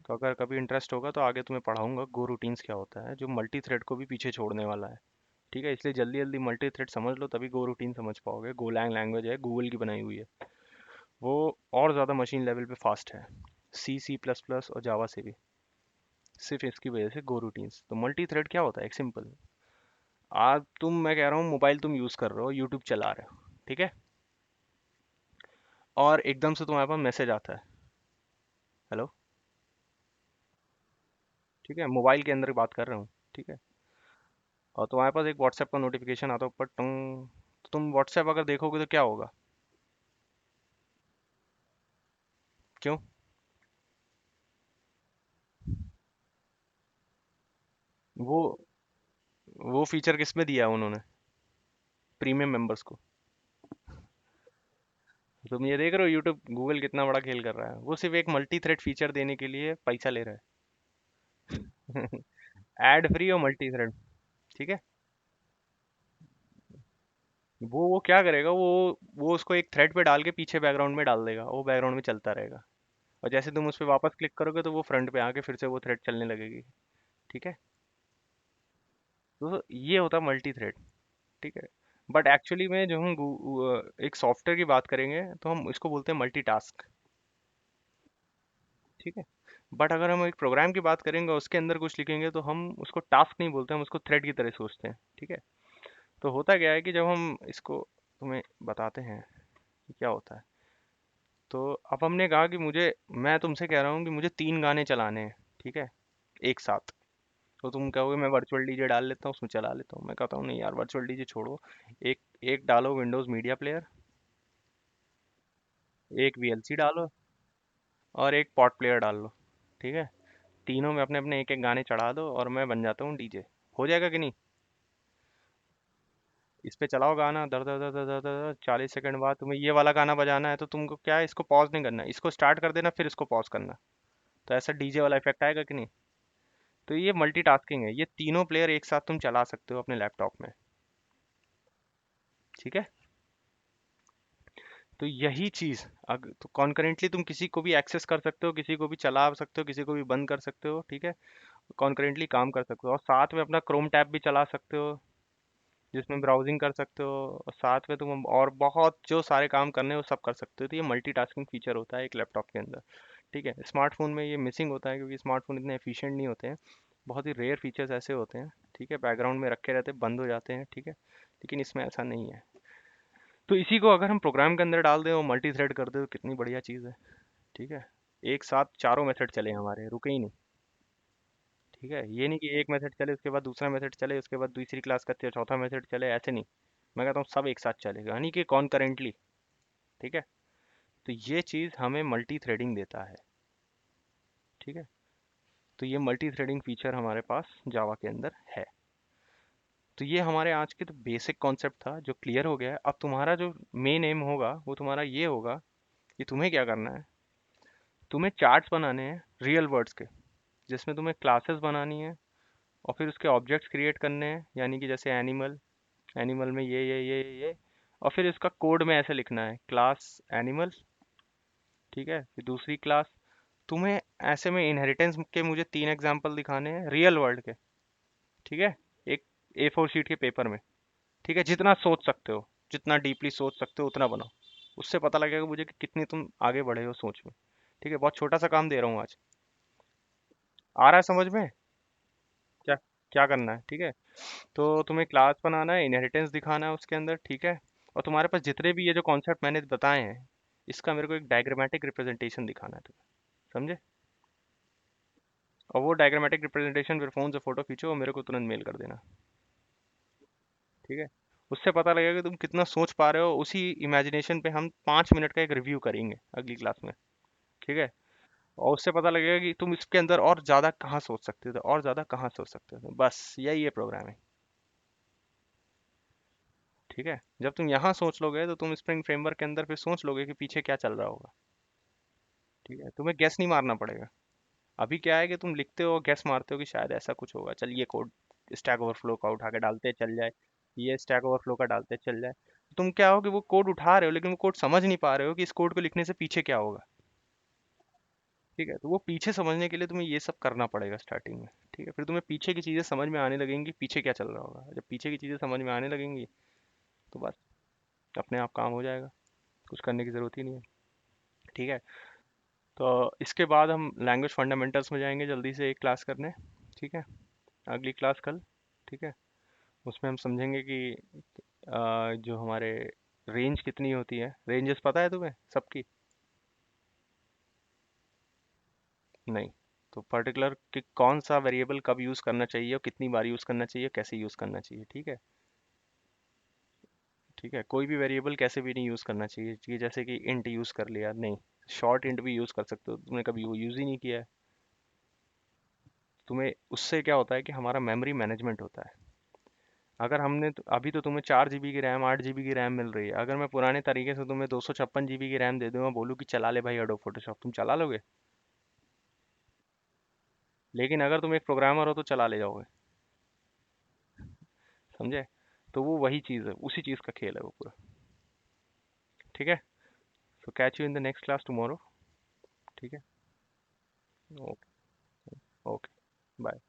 तो अगर कभी इंटरेस्ट होगा तो आगे तुम्हें पढ़ाऊंगा गो रूटीन्स क्या होता है, जो मल्टी थ्रेड को भी पीछे छोड़ने वाला है। ठीक है, इसलिए जल्दी जल्दी मल्टी थ्रेड समझ लो तभी गो रूटीन समझ पाओगे। गोलैंग लैंग्वेज है, गूगल की बनाई हुई है। वो और ज़्यादा मशीन लेवल पे फास्ट है सी सी प्लस प्लस और जावा से भी, सिर्फ इसकी वजह से गो रूटीन्स। तो मल्टी थ्रेड क्या होता है, एक सिंपल, आज तुम, मैं कह रहा हूँ मोबाइल तुम यूज़ कर रहे हो, यूट्यूब चला रहे हो। ठीक है, और एकदम से तुम्हारे पास मैसेज आता है, हेलो। ठीक है, मोबाइल के अंदर बात कर रहा हूँ। ठीक है। और तुम्हारे पास एक व्हाट्सएप का नोटिफिकेशन आता है ऊपर टंग, तो तुम व्हाट्सएप अगर देखोगे तो क्या होगा? क्यों? वो वो फीचर किस में दिया है उन्होंने? प्रीमियम मेंबर्स को। तुम ये देख रहे हो यूट्यूब गूगल कितना बड़ा खेल कर रहा है, वो सिर्फ एक मल्टी थ्रेड फीचर देने के लिए पैसा ले रहा है। एड फ्री और मल्टी थ्रेड। ठीक है। वो क्या करेगा, वो उसको एक थ्रेड पे डाल के पीछे बैकग्राउंड में डाल देगा, वो बैकग्राउंड में चलता रहेगा। और जैसे तुम उस पर वापस क्लिक करोगे तो वो फ्रंट पे आके फिर से वो थ्रेड चलने लगेगी। ठीक है। तो ये होता है मल्टी थ्रेड। ठीक है। बट एक्चुअली में जो हम एक सॉफ्टवेयर की बात करेंगे तो हम इसको बोलते हैं मल्टीटास्क। ठीक है। बट अगर हम एक प्रोग्राम की बात करेंगे और उसके अंदर कुछ लिखेंगे तो हम उसको टास्क नहीं बोलते, हम उसको थ्रेड की तरह सोचते हैं। ठीक है। तो होता क्या है कि जब हम इसको तुम्हें बताते हैं कि क्या होता है। तो अब हमने कहा कि मुझे, मैं तुमसे कह रहा हूँ कि मुझे 3 गाने चलाने हैं। ठीक है। एक साथ। तो तुम कहोगे मैं वर्चुअल डीजे डाल लेता हूँ, उसमें चला लेता हूँ। मैं कहता हूँ नहीं यार, वर्चुअल डीजे छोड़ो। एक एक डालो विंडोज़ मीडिया प्लेयर, एक वीएलसी डालो, और एक पॉट प्लेयर डाल लो। ठीक है। तीनों में अपने अपने एक एक गाने चढ़ा दो और मैं बन जाता हूँ डीजे। हो जाएगा कि नहीं? इस पे चलाओ गाना, दर दर दर दर दर दर 40 सेकंड बाद तुम्हें ये वाला गाना बजाना है तो तुमको क्या है, इसको पॉज नहीं करना, इसको स्टार्ट कर देना फिर इसको पॉज करना। तो ऐसा डीजे वाला इफेक्ट आएगा कि नहीं? तो ये मल्टीटास्किंग है, ये तीनों प्लेयर एक साथ तुम चला सकते हो अपने लैपटॉप में। ठीक है। तो यही चीज, अगर तो कॉन्करेंटली तुम किसी को भी एक्सेस कर सकते हो, किसी को भी चला सकते हो, किसी को भी बंद कर सकते हो। ठीक है। कॉन्करेंटली काम कर सकते हो और साथ में अपना क्रोम टैब भी चला सकते हो, जिसमें ब्राउजिंग कर सकते हो। और साथ में तुम और बहुत जो सारे काम करने हैं वो सब कर सकते हो। तो ये मल्टीटास्किंग फीचर होता है एक लैपटॉप के अंदर। ठीक है। स्मार्टफोन में ये मिसिंग होता है क्योंकि स्मार्टफोन इतने एफिशिएंट नहीं होते हैं। बहुत ही रेयर फीचर्स ऐसे होते हैं। ठीक है। बैकग्राउंड में रखे रहते हैं, बंद हो जाते हैं। ठीक है। लेकिन इसमें ऐसा नहीं है। तो इसी को अगर हम प्रोग्राम के अंदर डाल दें और मल्टी थ्रेड कर दें तो कितनी बढ़िया चीज़ है। ठीक है। एक साथ चारों मेथड चले हमारे, रुके ही नहीं। ठीक है। ये नहीं कि एक मेथड चले उसके बाद दूसरा मेथड चले उसके बाद दूसरी क्लास का चौथा मेथड चले, ऐसे नहीं। मैं कहता हूँ सब एक साथ चलेगा, यानी कि कॉन्करेंटली। ठीक है। तो ये चीज़ हमें मल्टी थ्रेडिंग देता है। ठीक है। तो ये मल्टी थ्रेडिंग फीचर हमारे पास जावा के अंदर है। तो ये हमारे आज के तो बेसिक कॉन्सेप्ट था जो क्लियर हो गया है। अब तुम्हारा जो मेन एम होगा वो तुम्हारा ये होगा कि तुम्हें क्या करना है। तुम्हें चार्ट्स बनाने हैं रियल वर्ड्स के, जिसमें तुम्हें क्लासेस बनानी है और फिर उसके ऑब्जेक्ट्स क्रिएट करने हैं, यानी कि जैसे एनिमल, एनिमल में ये और फिर इसका कोड में ऐसे लिखना है क्लास एनिमल। ठीक है। फिर दूसरी क्लास। तुम्हें ऐसे में इनहेरिटेंस के मुझे 3 एग्जांपल दिखाने हैं रियल वर्ल्ड के। ठीक है। एक A4 शीट के पेपर में। ठीक है। जितना सोच सकते हो, जितना डीपली सोच सकते हो उतना बनाओ। उससे पता लगेगा मुझे कि कितनी तुम आगे बढ़े हो सोच में। ठीक है। बहुत छोटा सा काम दे रहा हूँ आज। आ रहा है समझ में? क्या क्या करना है? ठीक है। तो तुम्हें क्लास बनाना है, इनहेरिटेंस दिखाना है उसके अंदर। ठीक है। और तुम्हारे पास जितने भी ये जो कॉन्सेप्ट मैंने बताए हैं, इसका मेरे को एक डायग्रामेटिक रिप्रेजेंटेशन दिखाना है तुम्हें। समझे? और वो डायग्रामेटिक रिप्रेजेंटेशन फिर फोन से फोटो खींचो और मेरे को तुरंत मेल कर देना। ठीक है। उससे पता लगेगा कि तुम कितना सोच पा रहे हो। उसी इमेजिनेशन पे हम 5 मिनट का एक रिव्यू करेंगे अगली क्लास में। ठीक है। और उससे पता लगेगा कि तुम इसके अंदर और ज़्यादा कहाँ सोच सकते थे, और ज़्यादा कहाँ सोच सकते थे। बस यही है प्रोग्रामिंग। ठीक है। जब तुम यहाँ सोच लोगे तो तुम स्प्रिंग फ्रेमवर्क के अंदर फिर सोच लोगे कि पीछे क्या चल रहा होगा। ठीक है। तुम्हें गैस नहीं मारना पड़ेगा। अभी क्या है कि तुम लिखते हो, गैस मारते हो कि शायद ऐसा कुछ होगा, चल ये कोड स्टैक ओवरफ्लो का उठा के डालते चल जाए, ये स्टैक ओवरफ्लो का डालते चल जाए। तुम क्या हो कि वो कोड उठा रहे हो लेकिन वो कोड समझ नहीं पा रहे हो कि इस कोड को लिखने से पीछे क्या होगा। ठीक है। तो वो पीछे समझने के लिए तुम्हें ये सब करना पड़ेगा स्टार्टिंग में। ठीक है। फिर तुम्हें पीछे की चीज़ें समझ में आने लगेंगी, पीछे क्या चल रहा होगा। जब पीछे की चीज़ें समझ में आने लगेंगी तो बस अपने आप काम हो जाएगा, कुछ करने की ज़रूरत ही नहीं है। ठीक है। तो इसके बाद हम लैंग्वेज फंडामेंटल्स में जाएंगे जल्दी से एक क्लास करने। ठीक है। अगली क्लास कल। ठीक है। उसमें हम समझेंगे कि जो हमारे रेंज कितनी होती है। रेंजेस पता है तुम्हें सबकी? नहीं। तो पर्टिकुलर कि कौन सा वेरिएबल कब यूज़ करना चाहिए और कितनी बार यूज़ करना चाहिए, कैसे यूज़ करना चाहिए, ठीक है। ठीक है, कोई भी वेरिएबल कैसे भी नहीं यूज़ करना चाहिए कि जैसे कि इंट यूज़ कर लिया, नहीं। शॉर्ट इंट भी यूज़ कर सकते हो, तुमने कभी वो यूज़ ही नहीं किया है। तुम्हें उससे क्या होता है कि हमारा मेमोरी मैनेजमेंट होता है। अगर हमने तो, अभी तो तुम्हें 4 GB की रैम, 8 GB की रैम मिल रही है, अगर मैं पुराने तरीके से तुम्हें 256 GB की रैम दे दूंगा, बोलूँ कि चला ले भाई एडोब फोटोशॉप, तुम चला लोगे? लेकिन अगर तुम एक प्रोग्रामर हो तो चला ले जाओगे। समझे? तो वो वही चीज़ है, उसी चीज़ का खेल है वो पूरा। ठीक है। सो catch you in the next class tomorrow. ठीक है। ओके। ओके। बाय।